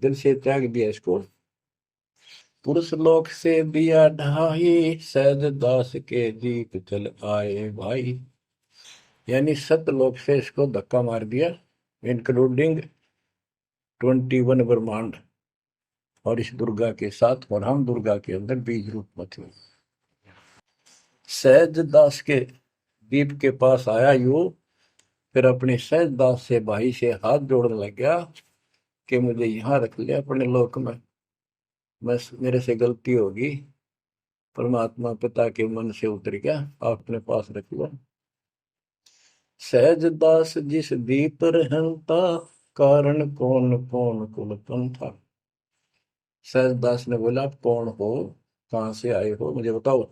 दिल से त्याग दिया इसको। पुरुष लोक से दिया ढाई, सहज दास के दीप चल आए भाई। यानी सतलोक से इसको धक्का मार दिया, इंक्लूडिंग 21 ब्रह्मांड और इस दुर्गा के साथ, और हम दुर्गा के अंदर बीज रूप में थे। सहज दास के दीप के पास आया यू, फिर अपने सहज दास से भाई से हाथ जोड़ने लग गया कि मुझे यहाँ रख लिया अपने लोक में, मैं मेरे से गलती होगी, परमात्मा पिता के मन से उतर गया, अपने पास रख लिया। सहज दास जिस दीप रहता, कारण कौन कौन कुल पंथा। सहज दास ने बोला, आप कौन हो, कहां से आए हो, मुझे बताओ।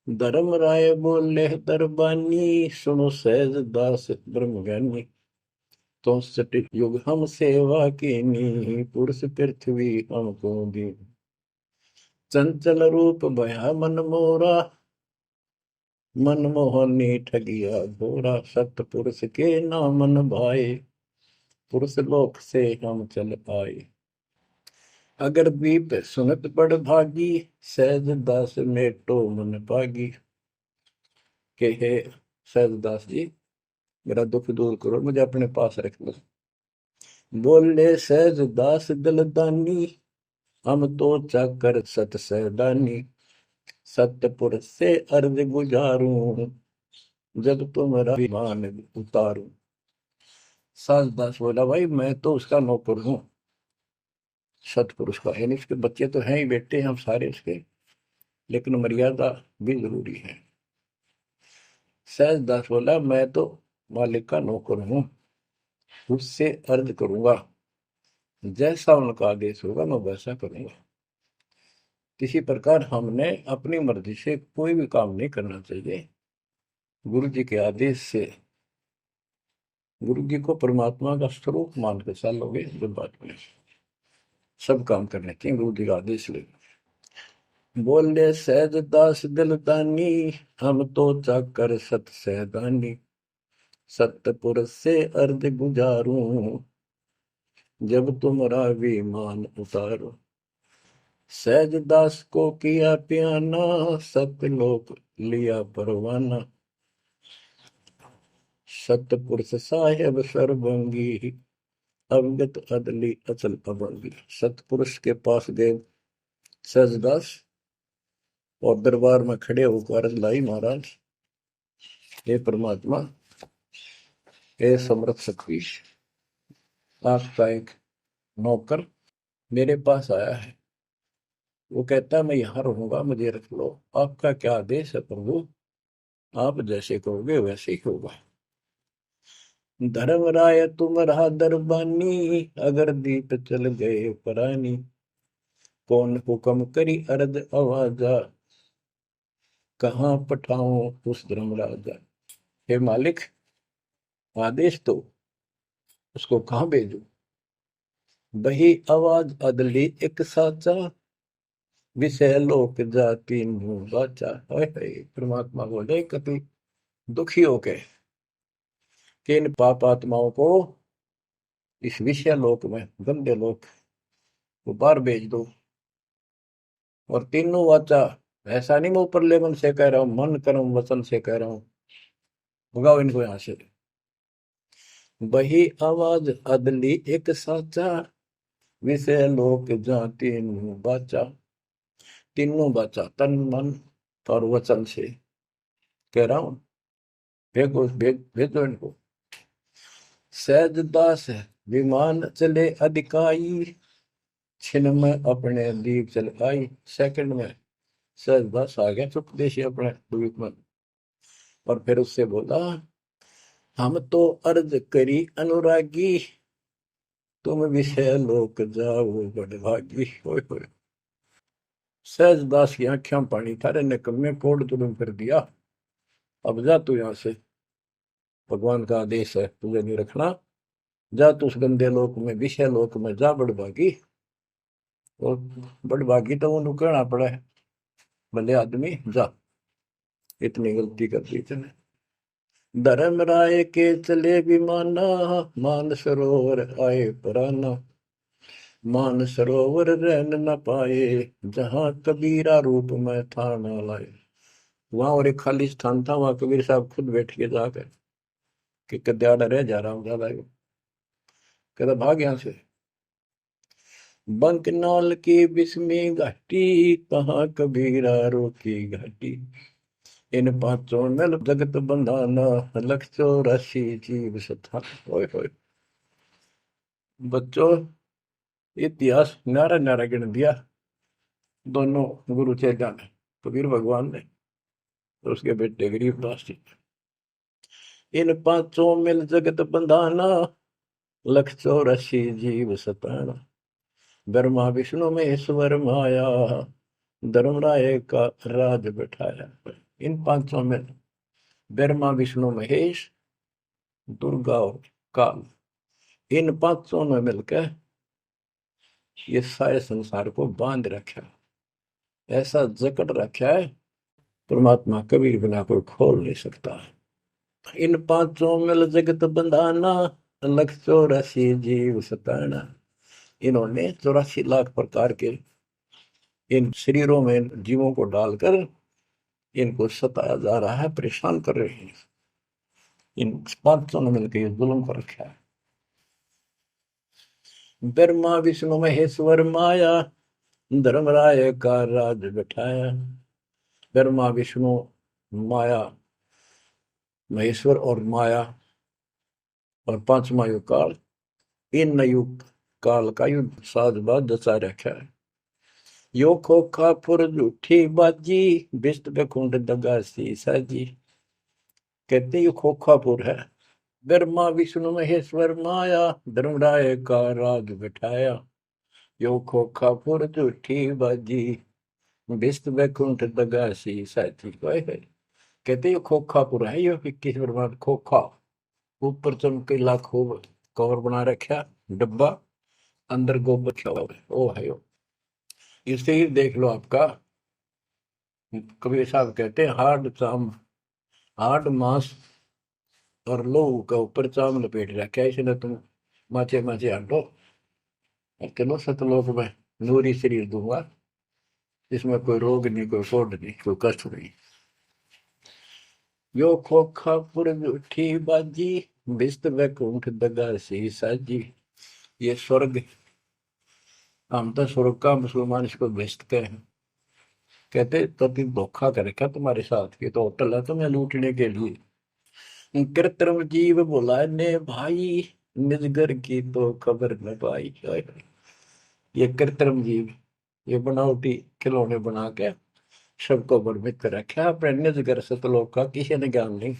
धर्म राय बोले दरबानी, सुनो सहज दास ब्रह्म ज्ञानी। तो सटिक युग हम सेवा कीनी, पुरुष पृथ्वी हमको दी। चंचल रूप भया मन मोरा, मनमोहनी ठगिया घोरा। सतपुरुष के नामन भाए, पुरुष लोक से हम चल आए। अगर दीप सुनत बड़ भागी, सहज दास मेटो मन पागी। के हे सहज दास जी, मेरा दुख दूर करो, मुझे अपने पास रख लो। बोले सहज दास दलदानी, हम तो चाकर सत सहदानी। सतपुरुष से अर्ज गुजारूं, जब तुम्हारा विमान उतारूं। सहज दास बोला, भाई मैं तो उसका नौकर हूं, सतपुरुष का, यानी उसके बच्चे तो हैं ही, बेटे हम सारे उसके, लेकिन मर्यादा भी जरूरी है। सहज दास बोला, मैं तो मालिक का नौकर हूं, उससे अर्ज करूंगा, जैसा उनका आदेश होगा मैं वैसा करूंगा। किसी प्रकार हमने अपनी मर्जी से कोई भी काम नहीं करना चाहिए, गुरु जी के आदेश से। गुरु जी को परमात्मा का स्वरूप मान के चलोगे, जब बात में सब काम करने चाहिए, गुरु जी का आदेश ले। बोले सहज दास दिलदानी, हम तो चाकर सत सहदानी। सतपुरुष से अर्ज गुजारूं, जब तुम्हारा विमान उतारो। सहज दास को किया प्याना, सतलोक लिया परवाना। सतपुरुष साहेब सर्वंगी, अवगत अदली अचल अभंगी। सतपुरुष के पास गए सहजदास और दरबार में खड़े होकर अर्ज लाई, महाराज हे परमात्मा, हे समर्थ सतवीश, आपका एक नौकर मेरे पास आया है, वो कहता है मैं यहाँ रहूंगा, मुझे रख लो। आपका क्या आदेश है प्रभु, आप जैसे कहोगे वैसे ही होगा। धर्म राय तुम रहा दरबानी, अगर दीप चल गए परानी। कौन हुक्म करी अर्ज आवाजा, कहाँ पठाऊं उस धर्मराजा। हे मालिक, आदेश तो उसको कहाँ भेजू। बही आवाज अदली एक साचा, विषय लोक जाति बाचा। परमात्मा बोले, कभी दुखी होके कि इन पाप आत्माओं को इस विषय लोक में, गंदे लोक, वो बाहर भेज दो। और तीनों वाचा, ऐसा नहीं मैं ऊपर लेवल से कह रहा हूं, मन कर्म वचन से कह रहा हूं, भगाओ इनको यहां से। बही आवाज अदली एक साचा, विषय लोक जाति बाचा। तीनों बाचा, तन मन और वचन से कह रहा हूं, भेजो भेजो इनको। सहज दास विमान चले अधिकाई, छिन में अपने दीप चल आई। सेकंड में सहज दास आ गया चुपदेशी अपने द्वीप में, और फिर उससे बोला, हम तो अर्ज करी अनुरागी, तुम विषय लोक जाओ बड़भागी। होय होय। सहजदास की आंखें पानी थारे निकम्मे फोड़ तुरंत कर दिया। अब जा तू यहां से, भगवान का आदेश है तुझे नहीं रखना। जा तू उस गंदे लोक में, विषय लोक में जा बड़भागी। और बड़भागी तो वो कहना पड़ा है, भले आदमी जा, इतनी गलती कर दी तूने। धर्म राय के चले विमाना, मान सरोवर आए पराना। मान सरोवर रहन न पाए, जहां कबीरा रूप में था न लाए। वहां और एक खाली स्थान था, वहां कबीर साहब खुद बैठ के जाकर कि कद्याड़ा रह जा रहा हूँ ज्यादा। कहता भाग यहां से। बंकनाल की बिस्मी घाटी, कहाँ कबीरा रोकी घाटी। इन पांचों नल जगत बंधाना, लख 84 जीव सथा। ओए होए। बच्चों, इतिहास न्यारा न्यारा गिन दिया दोनों गुरु चेला ने, कबीर भगवान ने और उसके बेटे गरीबदास जी। इन पांचों मिल जगत बंधाना, लख 84 जीव सताना। ब्रह्मा विष्णु महेश्वर माया, धर्मराय का राज बैठाया। इन पांचों में ब्रह्मा विष्णु महेश, दुर्गा और काल, इन पांचों ने मिलकर ये सारे संसार को बांध रखा, ऐसा जकड़ रखा है परमात्मा कबीर बिना कोई खोल नहीं सकता। इन पांचों मिल जगत बंधाना, लख 84 जीव सताना। इन्होंने 84 लाख प्रकार के इन शरीरों में जीवों को डालकर इनको सताया जा रहा है, परेशान कर रहे हैं। इन पांचों ने मिलकर ये जुल्म कर रखा है। ब्रह्मा विष्णु महेश्वर माया, धर्मराय का राज बैठाया। ब्रह्मा विष्णु माया, महेश्वर और माया और पांचवा युग काल, इन युग काल का युद्ध साजबाज दसा रखा है। यो खोखा फुर झूठी बाजी, बिस्त बेखुंड दगासी साजी। कहते ये खोखापुर है। ब्रह्मा विष्णु महेश्वर माया, धर्मराय का राज बैठाया। यो खोखापुर झूठी बाजी, बिस्त बैकुंठ दगासी साथी। कहते ये खोखापुर है, यो 21 ब्रह्मांड खोखा, ऊपर चमकीला खूब कवर बना रखा डब्बा, अंदर गोबर क्या हुआ है, ओ है यो। इससे ही देख लो आपका, कबीर साहब कहते हैं हार्ड मांस और लोहू का ऊपर चाम लपेट रखा है, इसने तुम माचे माचे हटो और चलो सतलोक में नूरी शरीर दूंगा, इसमें कोई रोग नहीं, कोई फोड़ नहीं, कोई कष्ट नहीं। यो खोखा पुर उठी बाजी, बिस्त वैकुंठ दगा सी साजी। ये स्वर्ग, हम तो स्वर्ग का मुसलमान इसको बेचते कहे हैं। कहते तो तुम धोखा कर रखा तुम्हारे साथ, ये तो होटल है तुम्हें लूटने के लिए। कृत्रिम जीव बुलाए ने भाई, निजगर की तो खबर न पाई। ये कृत्रिम जीव, ये बनावटी खिलौने बना के सबको भ्रमित कर रखा, अपने निजगर सतलोक का किसी ने ज्ञान नहीं।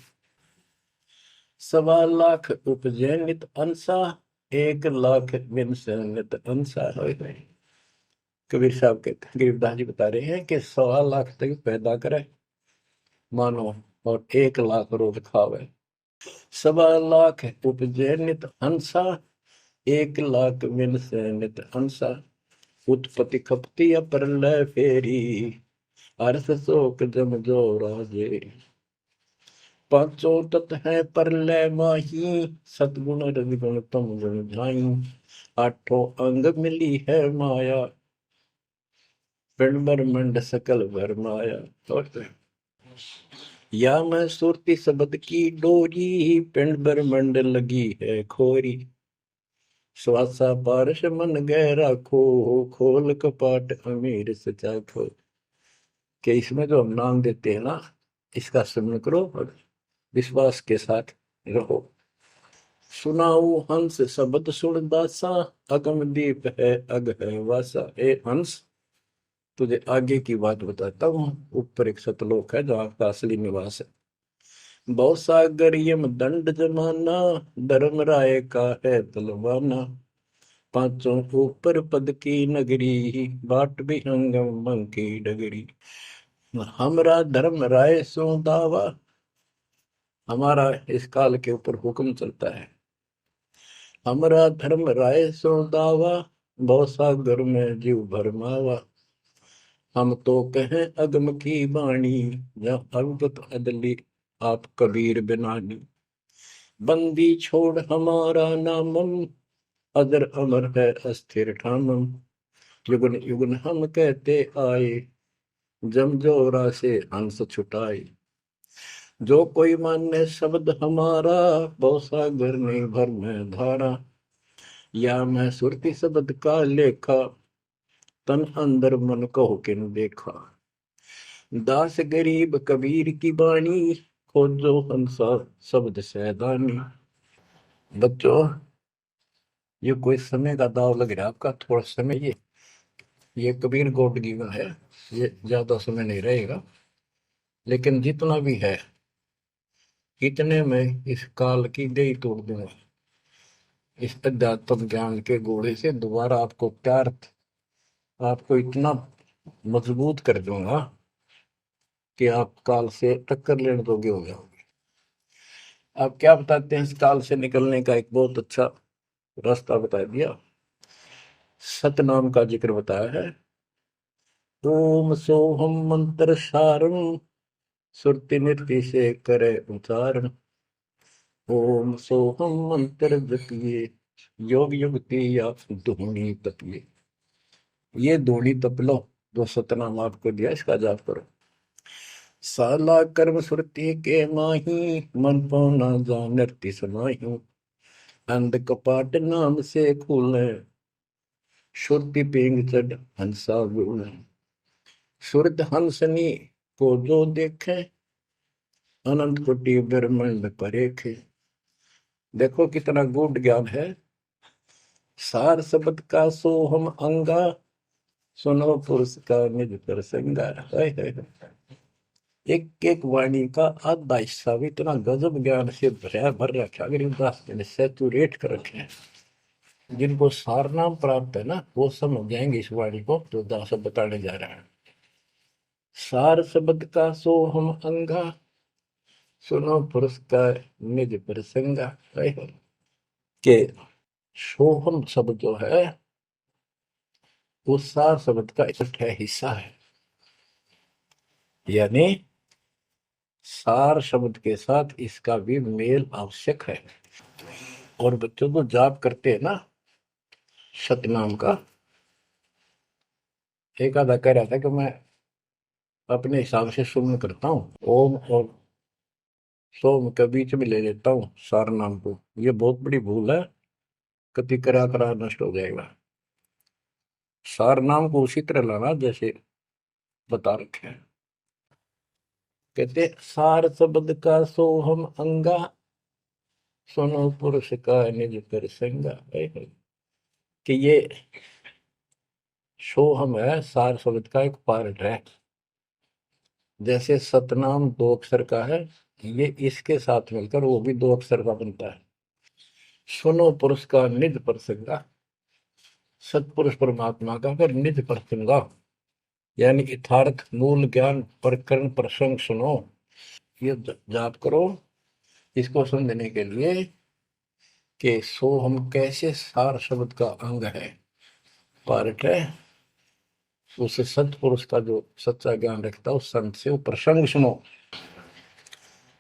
1.25 लाख उपजे नित अंसा, 1 लाख बिन से नित अंसा। कबीर साहब के गरीबदास जी बता रहे हैं कि 1.25 लाख तक पैदा करे मानो और 1 लाख रोज खावे। 1.25 लाख उपजे नित हंसा, 1 लाख बिन से नित हंसा। उत्पत्ति खपती प्रलय फेरी, अर्थ शोक जम जो राजे। पांचों तत् है प्रलय माही, सतगुण रजगुण तम गुण झाई। आठों अंग मिली है माया, पिंड ब्रह्मंड सकल भर माया। या मैं सुरती शब्द की डोरी, पिंड ब्रह्मंड लगी है खोरी। श्वासा पारस मन गहरा खो, खोल कपाट अमीर सचा खो। कि इसमें जो हम नाम देते हैं ना, इसका स्मरण करो और विश्वास के साथ रहो। सुनाऊ हंस शब्द सुन दासा, अगम दीप है अग है वासा। ए हंस, तुझे आगे की बात बताता हूँ। ऊपर एक सतलोक है जहाँ का असली निवास है। बहुत सागर यम दंड जमाना, धर्म राय का है तलवाना। पांचों ऊपर पद की नगरी, बाट विहंगम मन की डगरी। हमरा धर्म राय सो दावा, हमारा इस काल के ऊपर हुक्म चलता है। हमरा धर्म राय सो दावा, भव सागर में जीव भरमावा। हम तो कहें अगम की वाणी, जहाँ अवगत अदली आप कबीर बिनानी। बंदी छोड़ हमारा नामम, अदर अमर है अस्थिर ठामम। युगन युगन हम कहते आए, जमजोरा से हंस छुटाए। जो कोई माने शब्द हमारा, बहुत सागर नहीं भर में धारा। या मैं सुरती शब्द का लेखा, तन अंदर मन को किन देखा। दास गरीब कबीर की बाणी, खोजो हंसा शब्द सैदानी। बच्चों, ये कोई समय का दाव लग रहा है आपका, थोड़ा समय ये कबीर गोड की है, ये ज्यादा समय नहीं रहेगा। लेकिन जितना भी है, इतने में इस काल की दई तोड़ दूंगा। इस अध्यात्म ज्ञान के घोड़े से दोबारा आपको प्यार, आपको इतना मजबूत कर दूंगा कि आप काल से टक्कर लेने जोगे हो जाओगे। आप क्या बताते हैं, इस काल से निकलने का एक बहुत अच्छा रास्ता बता दिया। सतनाम का जिक्र बताया है। ओम सोहम मंत्र सारम, सुरति नृत्य से करे उच्चारण। ओम सोहम मंत्र जपिए, योग युक्ति या धूनी तपिए। ये धूनी तप लो, जो सतनाम आपको दिया, इसका जाप करो। साला कर्म सुरति के माही, मन पौना जा नृत्य समाही। अंध कपाट नाम से खुले, शुद्धि पेंग चढ़ हंसा गुण। शुद्ध हंसनी को जो देखे, अनंत कोटि ब्रह्मांड परेखे। देखो कितना गूढ़ ज्ञान है। सार शब्द का सोहम अंगा, सुनो पुरुष का निज प्रसंगा। एक एक वाणी का आधा हिस्सा भी इतना गजब ज्ञान से भर रखा, गरीबदास जी ने सैचुरेट कर रखे हैं। जिनको सारनाम प्राप्त है ना, वो समझ जाएंगे इस वाणी को जो दास बताने जा रहा है। सार शब्द का सोहम अंगा, सुनो पुरुष का निज प्रसंगा। के सोहम शब्द जो है, वो सार शब्द का इकट्ठा हिस्सा है। यानी सार शब्द के साथ इसका भी मेल आवश्यक है। और बच्चों को जाप करते हैं ना सतनाम का, एक आधा कह रहा था कि मैं अपने हिसाब से सुमन करता हूँ, ओम और सोम के बीच में ले लेता हूँ सार नाम को। ये बहुत बड़ी भूल है, कति करा करा नष्ट हो जाएगा। सार नाम को उसी तरह लाना जैसे बता रखे हैं। कहते सार शब्द का सोहम अंगा, सुनो पुरुष का निज प्रसंगा। कि ये सोहम है, सार शब्द का एक पार्ट है। जैसे सतनाम दो अक्षर का है, ये इसके साथ मिलकर वो भी दो अक्षर का बनता है। सुनो पुरुष का निज प्रसंगा, सतपुरुष परमात्मा का फिर निज प्रसंगा, यानी यथार्थ मूल ज्ञान प्रकरण प्रसंग सुनो। ये जाप करो इसको समझने के लिए कि सो हम कैसे सार शब्द का अंग है, पार्ट है। उसे सतपुरुष का जो सच्चा ज्ञान रखता है उस संत से वो प्रसंग सुनो।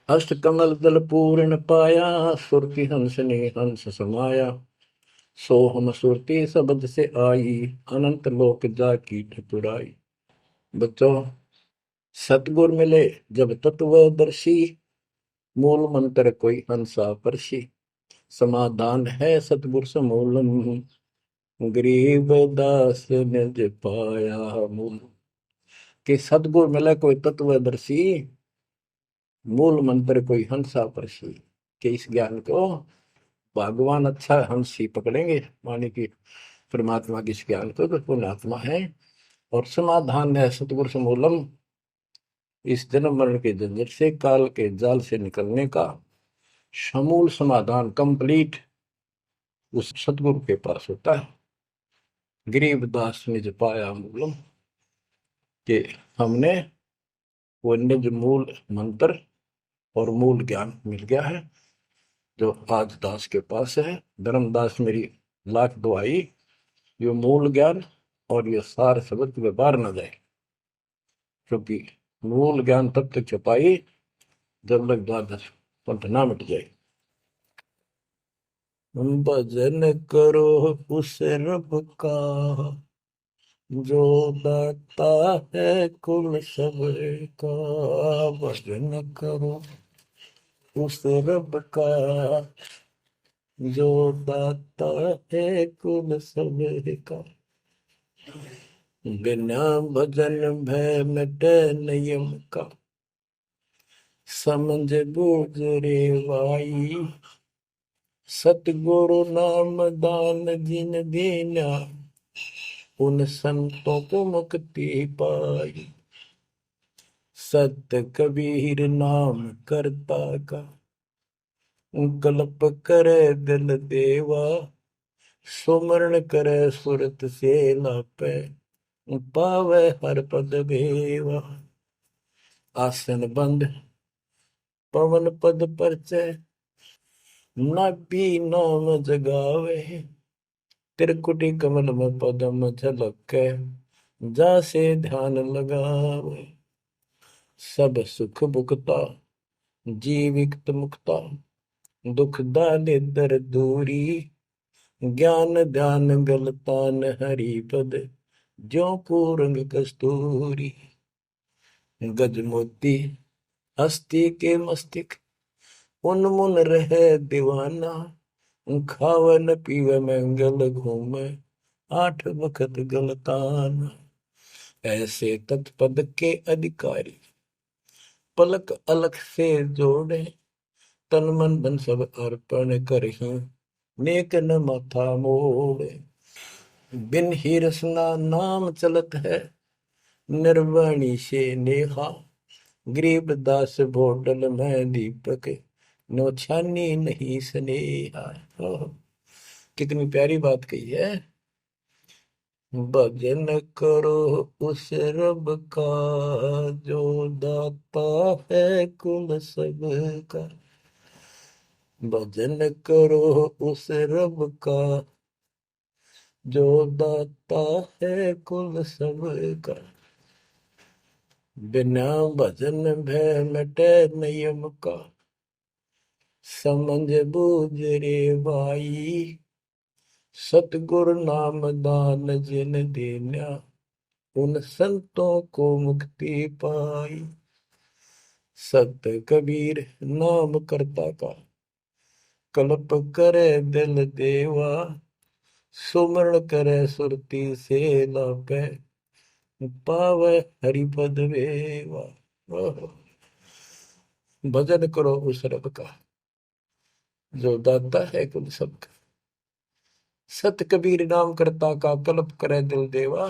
अष्ट कमल दल पूर्ण पाया, सुरति हंस ने हंस समाया। सो हम सुरति शब्द से आई, अनंत लोक जा की ठकुराई। बच्चों, सतगुर मिले जब तत्वदर्शी, मूल मंत्र कोई हंसा परसी। समाधान है सतगुर समूलम, गरीब दास निज पाया मूल। कि सतगुर मिले कोई तत्वदर्शी, मूल मंत्र कोई हंसा परसी। कि इस ज्ञान को भगवान अच्छा हंस ही पकड़ेंगे, माने कि परमात्मा की इस ज्ञान को तो पुण्यात्मा है। और समाधान है सतगुर समूलम, इस जन्म मरण के झंझट से, काल के जाल से निकलने का समूल समाधान कंप्लीट उस सतगुरु के पास होता है। गरीबदास निज पाया मूलम, कि हमने वो निज मूल मंत्र और मूल ज्ञान मिल गया है जो आज दास के पास है। धर्मदास मेरी लाख दुआई, ये मूल ज्ञान और ये सार शब्द में बाहर न जाए, क्योंकि मूल ज्ञान तब तक छपाई जब तक द्वादश पंथ ना मिट जाए। भजन करो उस रब का जो दाता है कुल सबका, भजन करो उस रब का जो दाता है कुल सबका। बिना भजन भय मिटे नियम का, समझ बूझ रे भाई, सतगुरु नाम दान जिन दीना, उन संतों को मुक्ति पाई। सत कबीर नाम करता का, कल्प करे दिल देवा, सुमरण करे सुरत से लापे, पावे हर पद भेवा। आसन बंद पवन पद परचय, नाभि नाम जगावे, त्रिकुटी कमल में पदम झलके, जासे ध्यान लगावे। सब सुख भुगता जीवित मुक्ता, दुख दाले दर दूरी, ज्ञान ध्यान गलतान हरि पद, ज्यों पूरंग कस्तूरी। गज मोती हस्ती के मस्तिष्क, उन्मुन रहे दीवाना, खावे न पीवे मंगल घूमे, आठ वक्त गलताना। ऐसे तत्पद के अधिकारी, पलक अलख से जोड़े, तन मन धन सब अर्पण करही, नेक न माथा मोड़े। बिन ही रसना नाम चलत है, निर्वाणी से नेहा, गरीब दास भोटल में दीपक, नो छानी नहीं स्नेहा। कितनी प्यारी बात कही है। भजन करो उस रब का जो दाता है कुल सबका, भजन करो उस रब का जो दाता है कुल सबका। बिना भजन भय मिटे नियम का, समझ बूझ रे भाई, सतगुरु नाम दान जिन देना, उन संतों को मुक्ति पाई। सत कबीर नाम करता का, कल्प करे दिल देवा, सुमरण करे सुरती से लापे, पावे हरिपद वेवा। भजन करो उस रब का जो दाता है कुल सबका। सत कबीर नाम करता का, कल्प करे दिल देवा,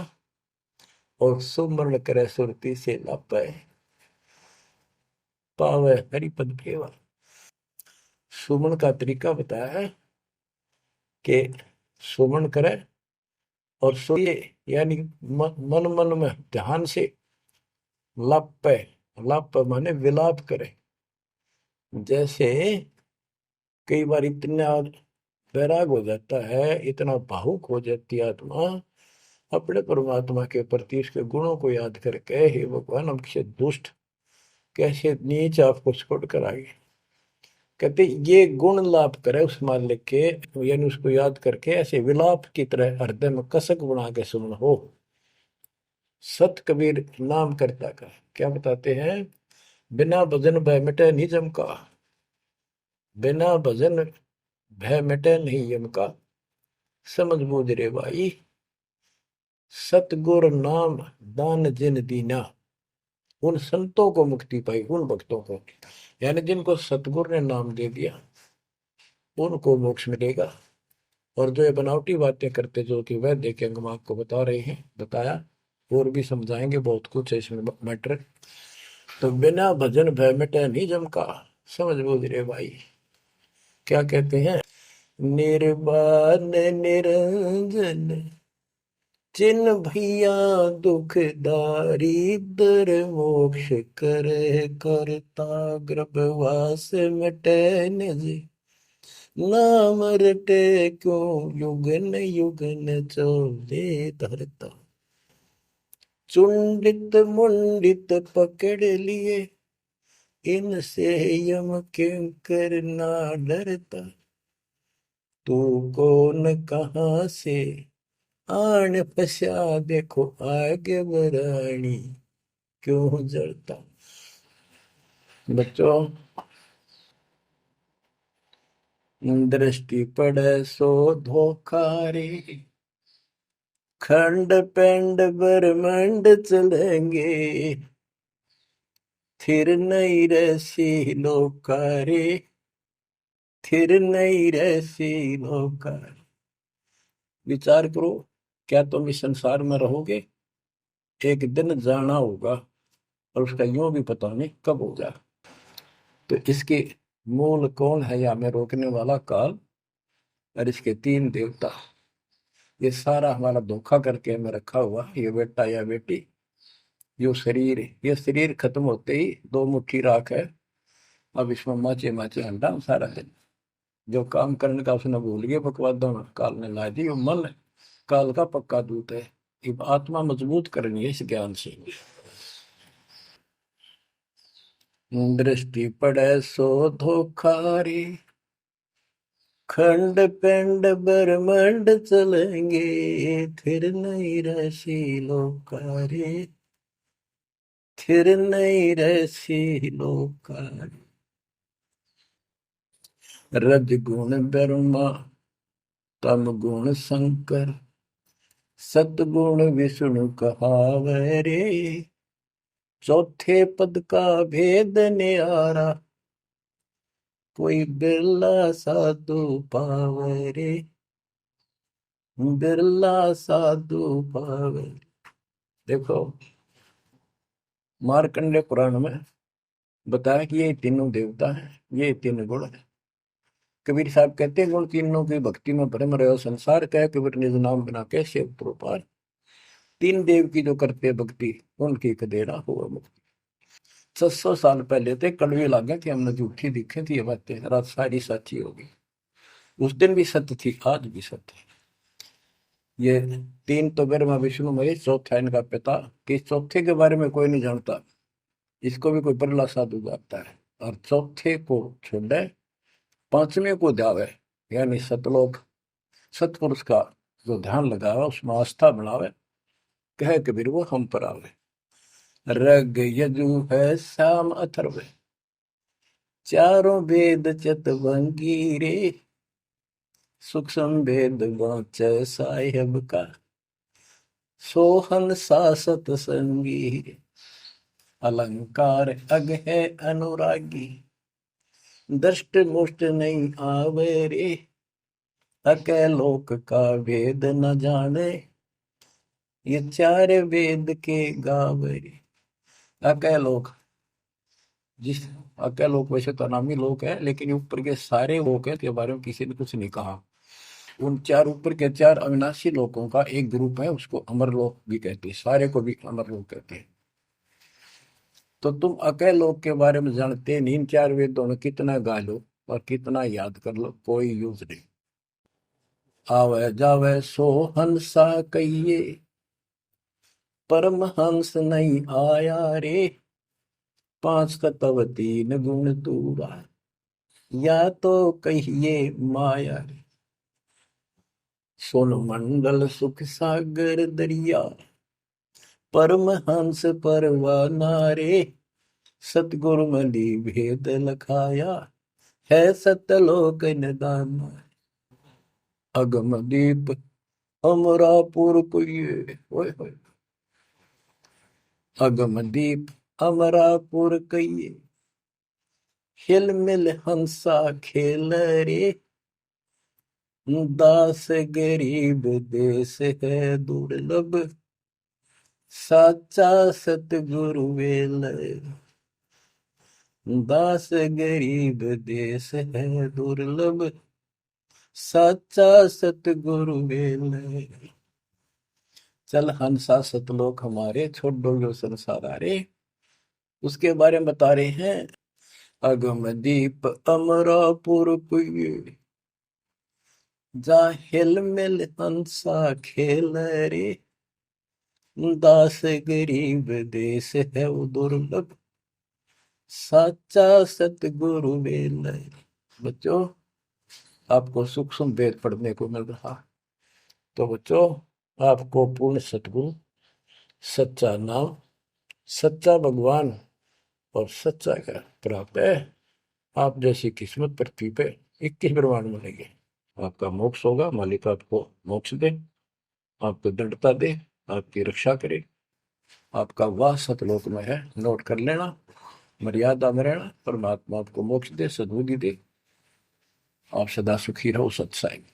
और सुमरण करे सुरती से लापे, पावे हरिपद भेवा। सुमन का तरीका बताया है कि सुमन करे और सोए, यानी मन मन में ध्यान से लापे, लाप माने विलाप करे। जैसे कई बार इतना वैराग हो जाता है, इतना भावुक हो जाती है आत्मा अपने परमात्मा के प्रति, उसके गुणों को याद करके, हे भगवान हमसे दुष्ट कैसे नीच आपको छोड़ कर आगे। कहते ये गुण लाप करे उस मालिक के, यानी उसको याद करके ऐसे विलाप की तरह हृदय में कसक बना के सुन हो। सत कबीर नाम करता का क्या बताते हैं, बिना भजन भय मिटे निजम का, बिना भजन भय मिटे नहीं यम का, समझ बूझ रे भाई, सतगुर नाम दान जिन दीना, उन संतों को मुक्ति पाई, उन भक्तों को, यानी जिनको सतगुरु ने नाम दे दिया उनको मोक्ष मिलेगा। और जो ये बनावटी बातें करते जो कि वह देखे हम आपको बता रहे हैं, बताया, और भी समझाएंगे बहुत कुछ है इसमें मैटर। तो बिना भजन भय मिटे नहीं जम का, समझ बूझ रे भाई। क्या कहते हैं, निर्वाण निरंजन चिन भैया दुखदारी दर मोक्ष करे करता गर्भवास मिटे निज नाम रटे क्यों युगन युगन चोले धरता चुंडित मुंडित पकड़ लिए इनसे यम किंकर ना डरता तू कौन कहाँ से आन फसा देखो आगे बरानी क्यों जलता। बच्चों, दृष्टि पड़े सो धोखा रे खंड पेंड ब्रह्मांड चलेंगे थिर नहीं रसी लोकारे थिर नहीं रसी लोकारे। विचार करो, क्या तुम इस संसार में रहोगे? एक दिन जाना होगा और उसका यूं भी पता नहीं कब होगा। तो इसके मूल कौन है या हमें रोकने वाला? काल और इसके तीन देवता। ये सारा हमारा धोखा करके हमें रखा हुआ, ये बेटा या बेटी, ये शरीर खत्म होते ही दो मुट्ठी राख है, अब इसमें माचे माचे अंडा सारा दिन। जो काम करने का उसने भूल गया, बकवादों में काल ने ला दी। वो मन काल का पक्का दूत है। ये आत्मा मजबूत करनी है इस ज्ञान से। दृष्टि पड़े सो धोखा रे खंड पेंड ब्रह्मांड चलेंगे फिर नहीं रसी लोकारे फिर नहीं रसी लोकारे। रज गुण ब्रह्मा तम गुण शंकर सतगुण विष्णु कहावे रे चौथे पद का भेद न्यारा कोई बिरला साधु पावे रे बिरला साधु पावे। देखो, मार्कंडे पुराण में बताया कि ये तीनों देवता हैं, ये तीन गुण हैं। कबीर साहब कहते हैं गुण तीनों की भक्ति में भ्रम रहे संसार कह कबीर निज नाम बिना कैसे पार। तीन देव की जो करते भक्ति उनकी कदेरा हुआ मुक्ति। 600 साल पहले थे कड़वे लागे कि हमने झूठी दिखे थी ये बातें, रात सारी सच्ची होगी। उस दिन भी सत्य थी, आज भी सत्य है। ये तीन तो ब्रह्मा विष्णु महेश, चौथा इनका पिता। कि चौथे के बारे में कोई नहीं जानता, इसको भी कोई परला साधु जानता है। और चौथे को छोड़े पांचवें को ध्यावे, यानी सतलोक सतपुरुष का जो ध्यान लगावे उसमें आस्था बढ़ावे, कहे कबीर वो हम पर आवे। रग यजु है श्याम अथर्व चारों वेद चतवंगी रे सूक्ष्म वेद वाच साहेब का सोहन सासत संगी अलंकार अग है अनुरागी दृष्ट मुष्ट नहीं आवे रे अके लोक का वेद न जाने ये चार वेद के गावे रे। अके लोक, जिस अके लोक वैसे तो नामी लोक है, लेकिन ऊपर के सारे लोक है के बारे में किसी ने कुछ नहीं कहा। उन चार ऊपर के चार अविनाशी लोकों का एक ग्रुप है, उसको अमर लोक भी कहते हैं, सारे को भी अमर लोक कहते हैं। तो तुम अके लोक के बारे में जानते नहीं, इन चार वेदों में कितना गा लो और कितना याद कर लो, कोई यूज नहीं। आवे जावे सो हंसा कहिए परम हंस नहीं आया रे पांच कतव तीन गुण दूरा या तो कहिए माया रे सोन मंडल सुख सागर दरिया परम हंस परवाना रे सतगुरु मली भेद लखाया है सतलोक निदान अगम दीप अमरापुर कुये ओए होए अगम दीप अमरापुर कहिए हिल मिल हंसा खेल रे दास गरीब देश है दुर्लभ साचा सतगुरु वेल दास गरीब देश है दुर्लभ साचा सतगुरु वेल चल हंसा सतलोक हमारे, छोड़ दो यो संसार आरे। उसके बारे में बता रहे हैं। अगम दीप अमरापुर पुई, जा हिल मिल हंसा खेल रे। दास गरीब देश है वो दुर्लभ, साचा सतगुरु वेल। बच्चों, आपको सूक्ष्म वेद पढ़ने को मिल रहा। तो बच्चों, आपको पूर्ण सतगुरु, सच्चा नाम, सच्चा भगवान और सच्चा ज्ञान प्राप्त है। आप जैसी किस्मत पृथ्वी पे 21 ब्रह्मांड मिलेंगे। आपका मोक्ष होगा, मालिक आपको मोक्ष दे, आपको दृढ़ता दे, आपकी रक्षा करे। आपका वाह सतलोक में है, नोट कर लेना। मर्यादा में रहना, परमात्मा आपको मोक्ष दे, सद्बुद्धि दे। आप सदा सुखी रहो। सत्साई।